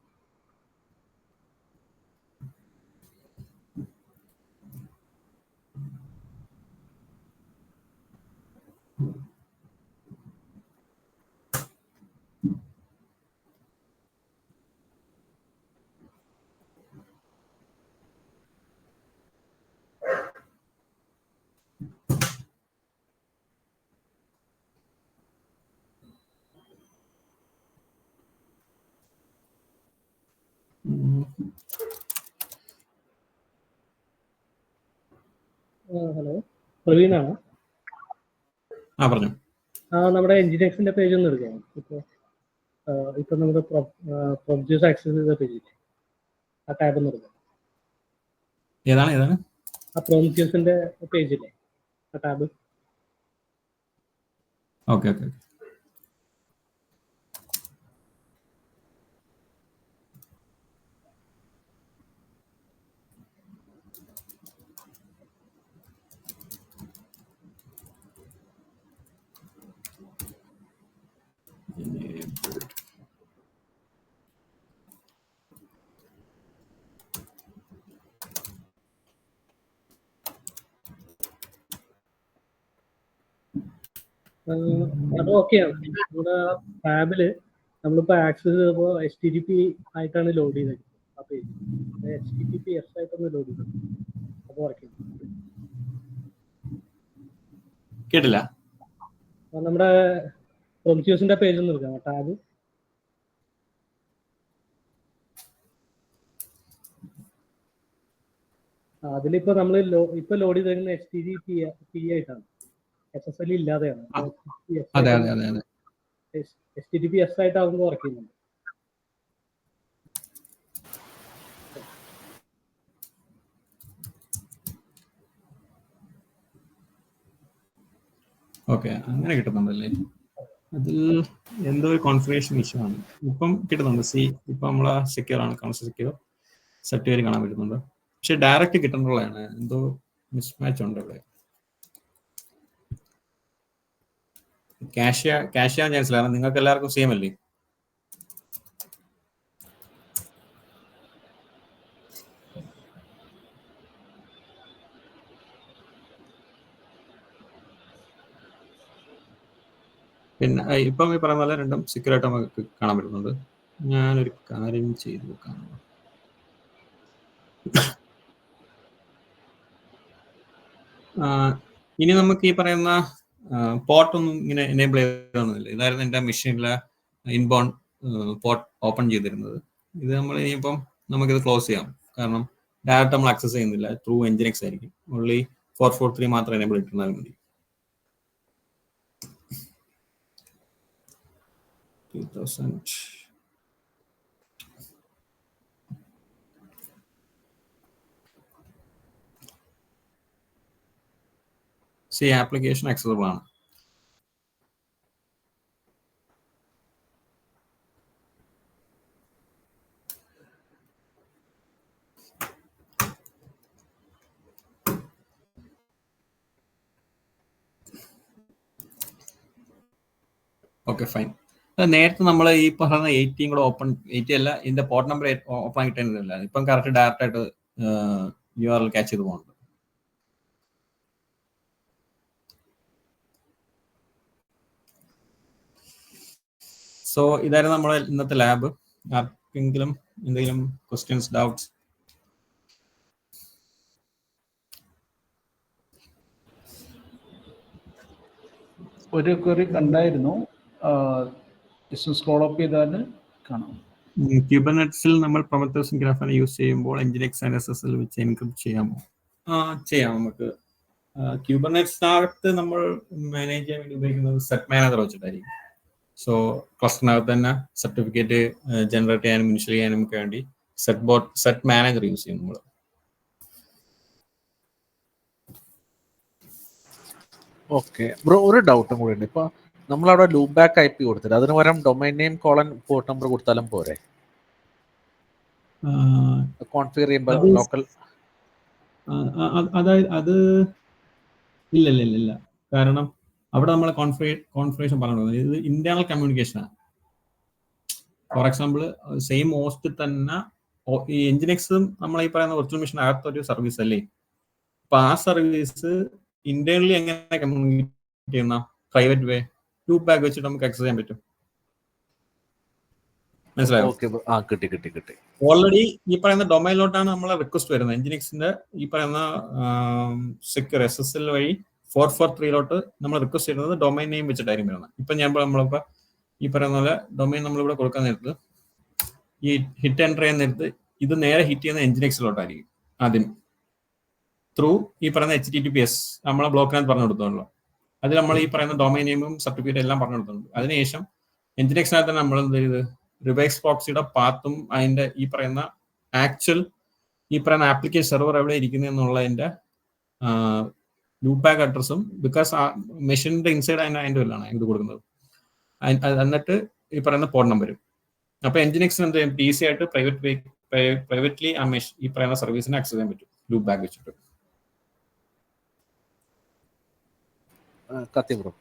ഹലോ, പ്രവീണാണോ? പറഞ്ഞു. നമ്മുടെ എൻജിനിക്സിന്റെ പേജ് ഒന്ന് എടുക്കാം. ഇപ്പൊ നമ്മുടെ പ്രൊഡ്യൂസ് ആക്സസ് ചെയ്ത പേജ്, ആ ടാബ് ഒന്ന് എടുക്കാം. ഏതാണ്? ആ പ്രൊമത്തിയസിന്റെ പേജില്ലേ, ആ ടാബ്. ഓക്കെ ഓക്കെ, അത് ഓക്കെയാണ്. നമ്മുടെ ടാബില് നമ്മളിപ്പോൾ ആക്സസ് ചെയ്തപ്പോൾ HTTP ആയിട്ടാണ് ലോഡ് ചെയ്തത്. ആ പേജ് HTTPS ആയിട്ടാണ് ലോഡ് ചെയ്തത്. അപ്പോൾ വർക്ക് ചെയ്യും. കേട്ടില്ല. നമ്മുടെ പ്രൊമിറ്റ്യൂസിന്റെ പേജ് ഒന്ന് എടുക്കാം. ടാബ് അതിലിപ്പോ നമ്മൾ ഇപ്പൊ ലോഡ് ചെയ്തിരിക്കുന്ന HTTP ആയിട്ടാണ്, SSL ഇല്ലാതെയാണ്. അതെ അതെ അതെ അതെ. HTTPS ആയിട്ടാകുമ്പോൾ വർക്ക് ചെയ്യുന്നുണ്ട്. ഓക്കെ, അങ്ങനെ കിട്ടുന്നുണ്ടല്ലേ. അതിൽ എന്തോ ഒരു കോൺഫിഗറേഷൻ ഇഷ്യൂ ആണ്. ഇപ്പം കിട്ടുന്നുണ്ട്. ഇപ്പം നമ്മളെ സെക്യൂർ ആണ്, കണക്ഷൻ സെക്യൂർ സെറ്റ് വരെ കാണാൻ പറ്റുന്നുണ്ട്. പക്ഷെ ഡയറക്റ്റ് കിട്ടുന്നുള്ളതാണ്, എന്തോ മിസ്മാച്ച് ഉണ്ട് ഇവിടെ. ക്യാഷ് ചെയ്യാൻ ചാൻസ് ഇല്ല. നിങ്ങൾക്ക് എല്ലാവർക്കും സെയിം അല്ലേ? പിന്നെ ഇപ്പം ഈ പറയുന്ന പോലെ രണ്ടും സെക്യൂർ ആയിട്ട് നമുക്ക് കാണാൻ പറ്റുന്നുണ്ട്. ഞാനൊരു കാര്യം ചെയ്തു നോക്കാം. ഇനി നമുക്ക് ഈ പറയുന്ന പോർട്ടൊന്നും ഇങ്ങനെ എനേബിൾ ചെയ്തൊന്നുമില്ല. ഇതായിരുന്നു എൻ്റെ മെഷീനിലെ ഇൻബോൺ പോർട്ട് ഓപ്പൺ ചെയ്തിരുന്നത്. ഇത് നമ്മൾ ഇനിയിപ്പം നമുക്കിത് ക്ലോസ് ചെയ്യാം. കാരണം ഡയറക്റ്റ് നമ്മൾ ആക്സസ് ചെയ്യുന്നില്ല, ത്രൂ Nginx ആയിരിക്കും. ഓൺലി 443 മാത്രം എനേബിൾ ഇട്ടിരുന്നാൽ മതി. 2000 ആപ്ലിക്കേഷൻ ആക്സസബിൾ ആണ്. Okay fine. നേരത്തെ നമ്മൾ ഈ പറയുന്ന 80 കൂടെ 80 അല്ല, ഇതിന്റെ പോർട്ട് നമ്പർ ഓപ്പൺ ആയിട്ടില്ല. ഇപ്പം കറക്റ്റ് ഡയറക്റ്റ് ആയിട്ട് URL ക്യാച്ച് ചെയ്ത് പോകുന്നുണ്ട്. സോ ഇതായിരുന്നു നമ്മുടെ ഇന്നത്തെ ലാബ്. ആർക്കെങ്കിലും എന്തെങ്കിലും ക്വസ്റ്റ്യൻസ്, ഡൗട്ട്സ്? ഒരു ക്വറി കണ്ടായിരുന്നു, സ്ക്രോൾ അപ്പ് ചെയ്താൽ കാണാം. ക്യൂബർനെറ്റ്സിൽ നമ്മൾ പ്രൊമത്തസും ഗ്രാഫാന യൂസ് ചെയ്യുമ്പോൾ Nginx ആൻഡ് SSL വെച്ച് എൻക്രിപ്റ്റ് ചെയ്യാമോ? ചെയ്യാം. നമുക്ക് ക്യൂബർനെറ്റ്സിനകത്ത് നമ്മൾ മാനേജ് ചെയ്യാൻ വേണ്ടി ഉപയോഗിക്കുന്നത് സെറ്റ് മാനേജർ വെച്ചിട്ടായിരിക്കും. സോ ക്ലസ്റ്ററിനകത്ത് തന്നെ സർട്ടിഫിക്കറ്റ് ജനറേറ്റ് ചെയ്യാനും ഇനിഷ്യൽ ചെയ്യാനും ഒക്കെ വേണ്ടി സെറ്റ് മാനേജർ യൂസ് ചെയ്യും നമ്മൾ. ഓക്കെ ബ്രോ, ഒരു ഡൗട്ടും കൂടി ഉണ്ട്. ഇപ്പൊ നമ്മളവിടെ ലൂപ്പ് ബാക്ക് IP കൊടുത്തിട്ട് അതിന് പകരം ഡൊമൈൻ നെയിം പോർട്ട് നമ്പർ കൊടുത്താലും പോരെ? കോൺഫിഗർ ചെയ്യുമ്പോൾ ലോക്കൽ അതായത് അത് ഇല്ല. കാരണം അവിടെ നമ്മളെ കോൺഫിഗറേഷൻ പറഞ്ഞു, ഇത് ഇന്റേണൽ കമ്മ്യൂണിക്കേഷനാണ്. ഫോർ എക്സാമ്പിൾ സെയിം ഹോസ്റ്റ് തന്നെ ഈ Nginx നമ്മൾ ഈ പറയുന്ന വെർച്വൽ മെഷീൻ അകത്തൊരു സർവീസ് അല്ലേ. അപ്പൊ ആ സർവീസ് ഇന്റേണലി എങ്ങനെ കമ്മ്യൂണിക്കേറ്റ് ചെയ്യുന്ന പ്രൈവറ്റ് വേ ലൂപ്പ് ബാക്ക് വെച്ചിട്ട് നമുക്ക് ആക്സസ് ചെയ്യാൻ പറ്റും. മനസ്സിലായോ? കിട്ടി. ഓൾറെഡി ഈ പറയുന്ന ഡൊമൈനിലോട്ടാണ് നമ്മളെ റിക്വസ്റ്റ് വരുന്നത്. Nginxന്റെ ഈ പറയുന്ന സെക്യൂർ SSL വഴി 443 നമ്മൾ റിക്വസ്റ്റ് ചെയ്യുന്നത് ഡൊമൈൻ നെയിം വെച്ചിട്ടായിരിക്കും വരുന്നത്. ഇപ്പൊ നമ്മളിപ്പോ ഈ പറയുന്ന പോലെ ഡൊമൈൻ നമ്മളിവിടെ കൊടുക്കാൻ നേരത്ത് ഈ ഹിറ്റ് എൻറ്റർ ചെയ്യാൻ നേരത്ത് ഇത് നേരെ ഹിറ്റ് ചെയ്യുന്ന Nginxലോട്ടായിരിക്കും ആദ്യം, ത്രൂ ഈ പറയുന്ന HTTPS നമ്മളെ ബ്ലോക്കിനകത്ത് പറഞ്ഞു കൊടുത്തോളൂ. അതിൽ നമ്മൾ ഈ പറയുന്ന ഡൊമൈൻ നെയിമും സർട്ടിഫിക്കറ്റ് എല്ലാം പറഞ്ഞു കൊടുത്തിട്ടുണ്ട്. അതിനുശേഷം Nginxനകത്ത് തന്നെ നമ്മൾ എന്ത് ചെയ്ത് റിവേഴ്സ് പ്രോക്സിയുടെ പാത്തും അതിന്റെ ഈ പറയുന്ന ആക്ച്വൽ ഈ പറയുന്ന ആപ്ലിക്കേഷൻ സെർവർ എവിടെ ഇരിക്കുന്നത് എന്നുള്ളതിന്റെ ലൂപ്പ് ബാക്ക് അഡ്രസ്സും, ബിക്കോസ് ആ മെഷീനിന്റെ ഇൻസൈഡ് അതിന്റെ ഉള്ളിലാണ് ഇത് കൊടുക്കുന്നത്. എന്നിട്ട് ഈ പറയുന്ന പോർട്ട് നമ്പരും. അപ്പൊ Nginx എന്ത് ചെയ്യും, ഈസി ആയിട്ട് പ്രൈവറ്റ്ലി ആ ഈ പറയുന്ന സർവീസിനെ ആക്സസ് ചെയ്യാൻ പറ്റും ലൂപ്പ് ബാക്ക് വെച്ചിട്ട്. കത്തി ബ്രോ.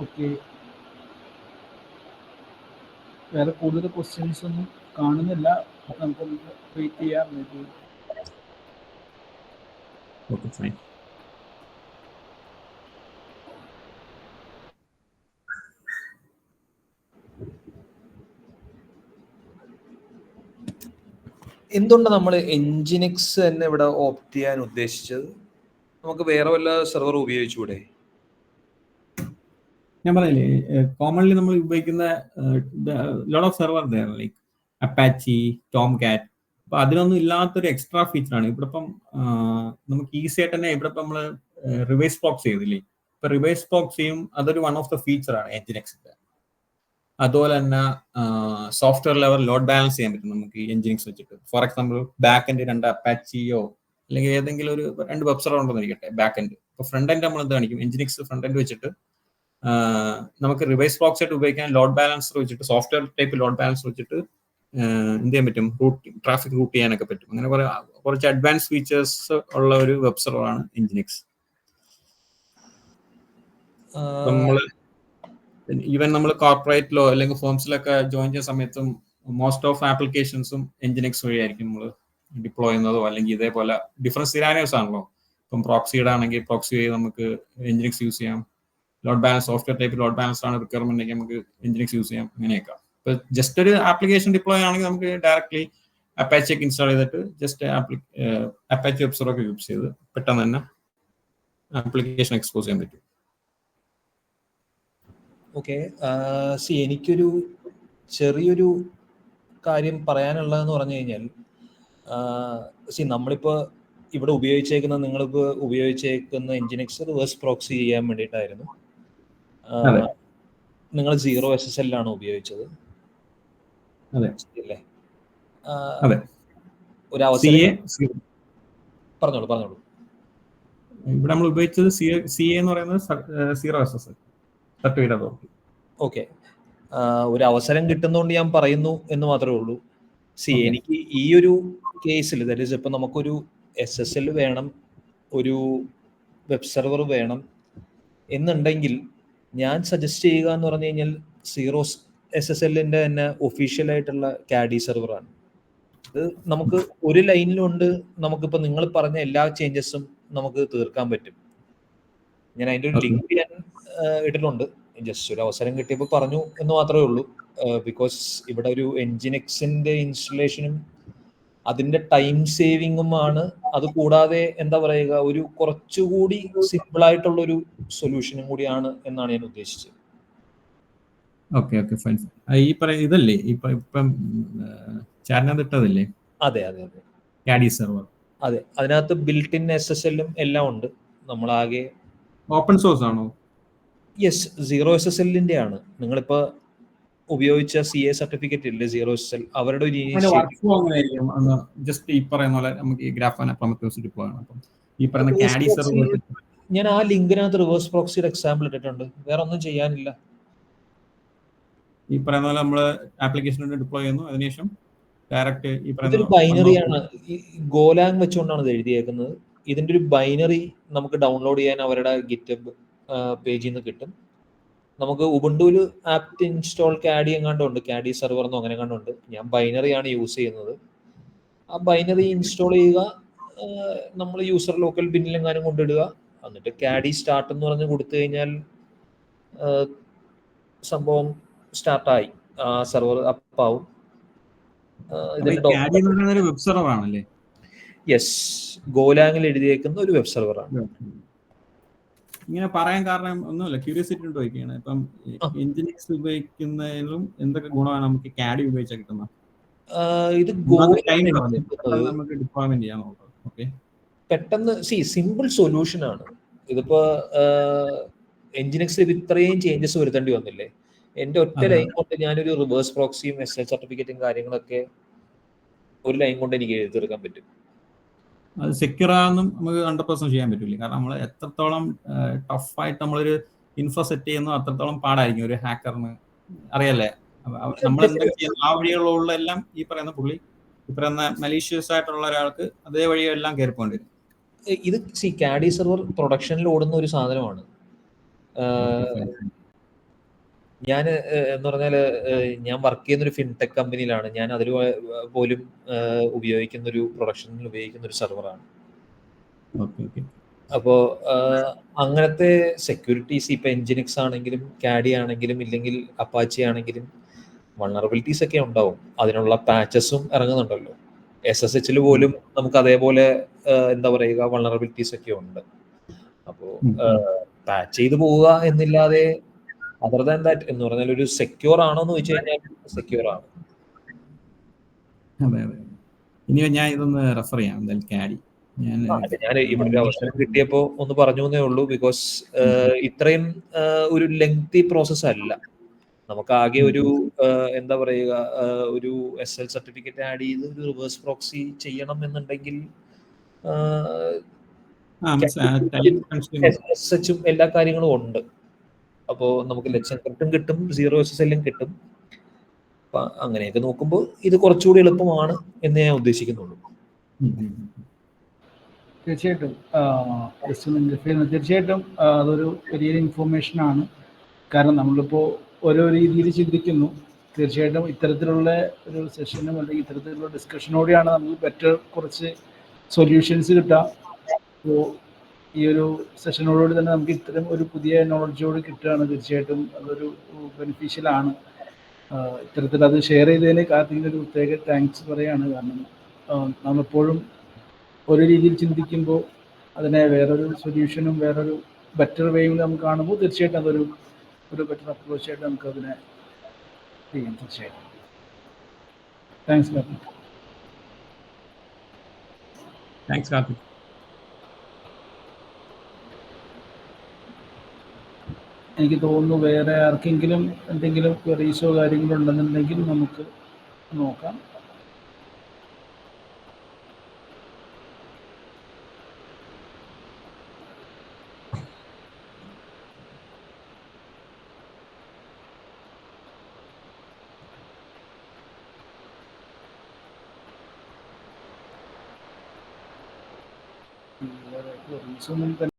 ഓക്കെ, വേറെ കൂടുതൽ ക്വസ്റ്റ്യൻസ് ഒന്നും കാണുന്നില്ല. നമുക്ക് വെയിറ്റ് ചെയ്യാം. Okay, fine. എന്തുകൊണ്ട് നമ്മൾ എൻജിനിക്സ് തന്നെ ഇവിടെ ഓപ്റ്റ് ചെയ്യാൻ ഉദ്ദേശിച്ചത്? നമുക്ക് വേറെ വല്ല സെർവർ ഉപയോഗിച്ചുകൂടെ? ഞാൻ പറഞ്ഞില്ലേ, കോമൺലി നമ്മൾ ഉപയോഗിക്കുന്ന lot of server like Apache, Tom കാറ്റ്. അപ്പൊ അതിനൊന്നും ഇല്ലാത്തൊരു എക്സ്ട്രാ ഫീച്ചറാണ് ഇവിടെ. ഇപ്പം നമുക്ക് ഈസി ആയിട്ട് തന്നെ ഇവിടെ ഇപ്പം നമ്മൾ റിവേഴ്സ് പ്രോക്സി ചെയ്തില്ലേ, ഇപ്പൊ റിവേഴ്സ് പ്രോക്സിയും അതൊരു വൺ ഓഫ് ദ ഫീച്ചറാണ് എൻജിനിക്സിന്റെ. അതുപോലെ തന്നെ സോഫ്റ്റ്വെയർ ലെവൽ ലോഡ് ബാലൻസ് ചെയ്യാൻ പറ്റും നമുക്ക് എൻജിനിക്സ് വെച്ചിട്ട്. ഫോർ എക്സാമ്പിൾ ബാക്ക് എൻഡ് 2 അപ്പാച്ചിയോ അല്ലെങ്കിൽ ഏതെങ്കിലും ഒരു 2 വെബ് സെർവർ ഉണ്ടെന്ന് ഇരിക്കട്ടെ ബാക്ക് എൻഡ്. ഇപ്പൊ ഫ്രണ്ട് എൻഡ് നമ്മൾ എന്ത് കാണിക്കും, എൻജിനിക്സ് ഫ്രണ്ട് എൻഡ് വെച്ചിട്ട് നമുക്ക് റിവേഴ്സ് പ്രോക്സി ആയിട്ട് ഉപയോഗിക്കാൻ ലോഡ് ബാലൻസർ വെച്ചിട്ട്, സോഫ്റ്റ്വെയർ ടൈപ്പ് ലോഡ് ബാലൻസർ വെച്ചിട്ട് എന്ത് ചെയ്യാൻ പറ്റും, ട്രാഫിക് റൂട്ട് ചെയ്യാനൊക്കെ പറ്റും. അങ്ങനെ കുറച്ച് അഡ്വാൻസ് ഫീച്ചേഴ്സ് ഉള്ള ഒരു വെബ് സെർവറാണ് എൻജിനിക്സ്. നമ്മള് ഈവൻ നമ്മൾ കോർപ്പറേറ്റിലോ അല്ലെങ്കിൽ ഫോംസിലൊക്കെ ജോയിൻ ചെയ്യുന്ന സമയത്തും മോസ്റ്റ് ഓഫ് ആപ്ലിക്കേഷൻസും എൻജിനിക്സ് വഴിയായിരിക്കും നമ്മൾ ഡിപ്ലോയ് ചെയ്യുന്നതോ, അല്ലെങ്കിൽ ഇതേപോലെ ഡിഫറൻറ്റ് സിനാരിയോസ് ആണല്ലോ. ഇപ്പം പ്രോക്സിയുടെ ആണെങ്കിൽ പ്രോക്സി വഴി നമുക്ക് എൻജിനിക്സ് യൂസ് ചെയ്യാം. Load balance software type load balance ആണ് റിക്വയർമെന്റ് എങ്കിൽ നമുക്ക് എൻജിനിക്സ് യൂസ് ചെയ്യാം. അങ്ങനെയൊക്കെ. ഇപ്പൊ ജസ്റ്റ് ഒരു ആപ്ലിക്കേഷൻ ഡിപ്ലോയ് ആണെങ്കിൽ നമുക്ക് ഡയറക്ട്ലി അപ്പാച്ചി ഒക്കെ ഇൻസ്റ്റാൾ ചെയ്തിട്ട് ജസ്റ്റ് അപ്പാച്ചി വെബ് സെർവർ ഒക്കെ യൂസ് ചെയ്ത് പെട്ടെന്ന് തന്നെ ആപ്ലിക്കേഷൻ എക്സ്പോസ് ചെയ്യാൻ പറ്റും. ഓക്കെ, എനിക്കൊരു ചെറിയൊരു കാര്യം പറയാനുള്ളതെന്ന് പറഞ്ഞു കഴിഞ്ഞാൽ, നമ്മളിപ്പോൾ ഇവിടെ നിങ്ങളിപ്പോൾ ഉപയോഗിച്ചേക്കുന്ന എൻജിനിക്സ് റിവേഴ്സ് പ്രോക്സി ചെയ്യാൻ വേണ്ടിയിട്ടായിരുന്നു. നിങ്ങൾ 0 SSL ആണ് ഉപയോഗിച്ചത് അല്ലേ? ഒരു അവസരം പറഞ്ഞോളൂ. ഇവിടെ നമ്മൾ ഉപയോഗിച്ചത് CA എന്ന് പറയുന്നത് 0 SSL സർട്ടിഫിക്കറ്റ് അതോറിറ്റി. ഓക്കെ, ഒരു അവസരം കിട്ടുന്നതുകൊണ്ട് ഞാൻ പറയുന്നു എന്ന് മാത്രമേ ഉള്ളൂ. എനിക്ക് ഈ ഒരു കേസിൽ ദാറ്റ് ഈസ് ഇപ്പം നമുക്കൊരു SSL വേണം, ഒരു വെബ് സെർവർ വേണം എന്നുണ്ടെങ്കിൽ ഞാൻ സജസ്റ്റ് ചെയ്യുക എന്ന് പറഞ്ഞു കഴിഞ്ഞാൽ 0 SSLന്റെ തന്നെ ഒഫീഷ്യലായിട്ടുള്ള കാഡി സെർവറാണ്. ഇത് നമുക്ക് ഒരു ലൈനിലുണ്ട്, നമുക്കിപ്പോൾ നിങ്ങൾ പറഞ്ഞ എല്ലാ ചേഞ്ചസും നമുക്ക് തീർക്കാൻ പറ്റും. ഞാൻ അതിൻ്റെ ഒരു ലിങ്ക് ഞാൻ ഇട്ടിട്ടുണ്ട്. ജസ്റ്റ് ഒരു അവസരം കിട്ടിയപ്പോൾ പറഞ്ഞു എന്ന് മാത്രമേ ഉള്ളൂ. ബിക്കോസ് ഇവിടെ ഒരു എൻജിനിക്സിന്റെ ഇൻസ്റ്റലേഷനും അതിന്റെ ടൈം സേവിങ്ങും ആണ്. അത് കൂടാതെ എന്താ പറയുക, ഒരു കുറച്ചുകൂടി സിമ്പിൾ ആയിട്ടുള്ള ഒരു സൊല്യൂഷനും കൂടിയാണ് എന്നാണ് ഞാൻ ഉദ്ദേശിച്ചത്. Okay fine. ഈ ഇതല്ലേ ഇപ്പം ചാനലിട്ടതല്ലേ? അതെ കാഡി സെർവർ. അതെ, അതിനകത്ത് ബിൽറ്റ് ഇൻ SSLഉം എല്ലാം ഉണ്ട്. നമ്മളാകെ ഓപ്പൺ സോഴ്സ് ആണോ? യെസ്, 0 SSLന്റെ ആണ്. നിങ്ങളിപ്പോ ഉപയോഗിച്ച CA സർട്ടിഫിക്കറ്റ് ഇല്ലേ 0 SSL, അവരുടെ ഒരു ജസ്റ്റ് ഈ പറയുന്ന പോലെ നമുക്ക് ഈ ഗ്രാഫാന പ്രൊമത്തസ് ഡിപ്ലോയ് ആണ്. അപ്പം ഈ പറയുന്ന കാഡി സെർവർ ഞാൻ ആ ലിങ്കിനകത്ത് റിവേഴ്സ് പ്രോക്സിയുടെ എക്സാമ്പിൾ ഇട്ടിട്ടുണ്ട്. വേറെ ഒന്നും ചെയ്യാനില്ല. ഈ പറയുന്ന പോലെ നമ്മള് ആപ്ലിക്കേഷൻ ഡിപ്ലോയ് ചെയ്യുന്നു, അതിനുശേഷം ഡയറക്റ്റ് ഈ പറയുന്ന ബൈനറിയാണ്, ഗോലാങ് വെച്ചുകൊണ്ടാണ് ഇത് എഴുതിയേക്കുന്നത്. ഇതിന്റെ ഒരു ബൈനറി നമുക്ക് ഡൗൺലോഡ് ചെയ്യാൻ അവരുടെ ഗിറ്റബ് പേജിൽ നിന്ന് കിട്ടും. നമുക്ക് ഉബുണ്ടുവിൽ ആപ്റ്റ് ഇൻസ്റ്റാൾ കാഡി എങ്ങാണ്ടുണ്ട്, കാഡി സെർവർ എന്നോ അങ്ങനെ കണ്ടുണ്ട്. ഞാൻ ബൈനറിയാണ് യൂസ് ചെയ്യുന്നത്. ആ ബൈനറി ഇൻസ്റ്റാൾ ചെയ്യുക, നമ്മൾ യൂസർ ലോക്കൽ ബിന്നിലെങ്ങാനും കൊണ്ടിടുക, എന്നിട്ട് കാഡി സ്റ്റാർട്ട് എന്ന് പറഞ്ഞ് കൊടുത്തു കഴിഞ്ഞാൽ സംഭവം സ്റ്റാർട്ടായി, സെർവർ അപ്പാവും. വെബ് സെർവർ ആണല്ലേ? യെസ്, ഗോലാങ്ങിൽ എഴുതിയേക്കുന്ന ഒരു വെബ് സെർവറാണ്. ഇങ്ങനെ പറയാൻ കാരണം ഒന്നുമില്ല, ക്യൂരിയോസിറ്റി കൊണ്ട് ചോദിക്കുകയാണ്. ഇപ്പം എൻജിനിക്സ് ഉപയോഗിക്കുന്നതിലും എന്തൊക്കെ ഗുണമാണ് നമുക്ക് കാഡി ഉപയോഗിച്ചാൽ കിട്ടുന്നത്? ഇത് നമുക്ക് ഡിപ്ലോയ്മെന്റ് ചെയ്യാൻ നോക്കാം. ഓക്കെ, പെട്ടെന്ന് സിമ്പിൾ സൊല്യൂഷൻ ആണ്. ഇതിപ്പോ എൻജിനിക്സിൽ ഇത്രയും ചേഞ്ചസ് വരുത്തേണ്ടി വന്നില്ലേ? എന്റെ ഒറ്റ ലൈൻ കൊണ്ട് ഞാനൊരു റിവേഴ്സ് പ്രോക്സിയും SSL സർട്ടിഫിക്കറ്റും കാര്യങ്ങളൊക്കെ ഒരു ലൈൻ കൊണ്ട് എനിക്ക് എഴുതി തീർക്കാൻ പറ്റും. അത് സെക്യൂർ ആണെന്നും നമുക്ക് 100% ചെയ്യാൻ പറ്റില്ല. കാരണം നമ്മൾ എത്രത്തോളം ടഫായിട്ട് നമ്മളൊരു ഇൻഫോ സെറ്റ് ചെയ്യുന്നു അത്രത്തോളം പാടായിരിക്കും ഒരു ഹാക്കറിന്, അറിയല്ലേ? നമ്മൾ എന്തൊക്കെ ചെയ്യുന്നു ആ വഴികളുള്ള എല്ലാം ഈ പറയുന്ന മലീഷ്യസ് ആയിട്ടുള്ള ഒരാൾക്ക് അതേ വഴിയെല്ലാം കയറി പോകേണ്ടി വരും. ഇത് കാഡി സെർവർ പ്രൊഡക്ഷനിൽ ഓടുന്ന ഒരു സാധനമാണ്. ഞാൻ എന്ന് പറഞ്ഞാൽ ഞാൻ വർക്ക് ചെയ്യുന്ന ഒരു ഫിൻടെക് കമ്പനിയിലാണ്. ഞാൻ അതിൽ പോലും ഉപയോഗിക്കുന്ന ഒരു പ്രൊഡക്ഷനിൽ ഉപയോഗിക്കുന്ന ഒരു സെർവറാണ്. Okay okay. അപ്പോൾ അങ്ങനത്തെ സെക്യൂരിറ്റീസ് ഇപ്പോൾ എൻജിനിക്സ് ആണെങ്കിലും കാഡി ആണെങ്കിലും ഇല്ലെങ്കിൽ അപ്പാച്ചി ആണെങ്കിലും വൾണറബിലിറ്റീസ് ഒക്കെ ഉണ്ടാവും. അതിനുള്ള പാച്ചസും ഇറങ്ങുന്നുണ്ടല്ലോ. SSH പോലും നമുക്ക് അതേപോലെ എന്താ പറയുക വൾണറബിലിറ്റീസ് ഒക്കെ ഉണ്ട്. അപ്പോൾ പാച്ച് ചെയ്ത് പോവുക എന്നില്ലാതെ അതർ ദാൻ ദാറ്റ് എന്ന് പറഞ്ഞാൽ ഒരു സെക്യൂർ ആണോ എന്ന് ചോദിച്ചു കഴിഞ്ഞാൽ സെക്യൂർ ആണ്. അതെ അതെ. ഇനി ഞാൻ ഇതൊന്ന് റെഫർ ചെയ്യാം എന്തായാലും കാഡി. ഞാൻ ഇവിടെ ഒരു അവസരം കിട്ടിയപ്പോൾ ഒന്ന് പറഞ്ഞു എന്നേ ഉള്ളൂ. ബിക്കോസ് ഇത്രയും ഒരു ലെങ്തി പ്രോസസ് അല്ല. നമുക്ക് ആകെ ഒരു എന്താ പറയുക ഒരു SL സർട്ടിഫിക്കറ്റ് ആഡ് ചെയ്ത് ഒരു റിവേഴ്സ് പ്രോക്സി ചെയ്യണം എന്നുണ്ടെങ്കിൽ SSH എല്ലാ കാര്യങ്ങളും ഉണ്ട്. അപ്പോൾ നമുക്ക് ലെറ്റ്സ് എൻക്രിപ്റ്റും കിട്ടും, 0SSL കിട്ടും. അപ്പൊ അങ്ങനെയൊക്കെ നോക്കുമ്പോൾ ഇത് കുറച്ചുകൂടി എളുപ്പമാണ് എന്ന് ഞാൻ ഉദ്ദേശിക്കുന്നുള്ളൂ. തീർച്ചയായിട്ടും തീർച്ചയായിട്ടും അതൊരു വലിയൊരു ഇൻഫോർമേഷനാണ്. കാരണം നമ്മളിപ്പോൾ ഓരോ രീതിയിൽ ചിന്തിക്കുന്നു. തീർച്ചയായിട്ടും ഇത്തരത്തിലുള്ള ഒരു സെഷനും അല്ലെങ്കിൽ ഇത്തരത്തിലുള്ള ഡിസ്കഷനോടെയാണ് നമുക്ക് ബെറ്റർ കുറച്ച് സൊല്യൂഷൻസ് കിട്ടുക. അപ്പോൾ ഈ ഒരു സെഷനോടുകൂടി തന്നെ നമുക്ക് ഇത്തരം ഒരു പുതിയ നോളജോട് കിട്ടുകയാണ്. തീർച്ചയായിട്ടും അതൊരു ബെനിഫിഷ്യലാണ്. ഇത്തരത്തിൽ അത് ഷെയർ ചെയ്തതിന് കാർത്തികിന് ഒരു പ്രത്യേക താങ്ക്സ് പറയുകയാണ്. കാരണം നമ്മളെപ്പോഴും ഒരു രീതിയിൽ ചിന്തിക്കുമ്പോൾ അതിനെ വേറൊരു സൊല്യൂഷനും വേറൊരു ബെറ്റർ വേയും നമുക്ക് കാണുമ്പോൾ തീർച്ചയായിട്ടും അതൊരു ബെറ്റർ അപ്രോച്ചായിട്ട് നമുക്ക് അതിനെ ചെയ്യാം. തീർച്ചയായിട്ടും താങ്ക്സ് കാർത്തിക്. താങ്ക്സ് കാർത്തിക്. എനിക്ക് തോന്നുന്നു വേറെ ആർക്കെങ്കിലും എന്തെങ്കിലും ക്വറീസോ കാര്യങ്ങളോ ഉണ്ടെന്നുണ്ടെങ്കിൽ നമുക്ക് നോക്കാം. വേറെ ക്വറീസൊന്നും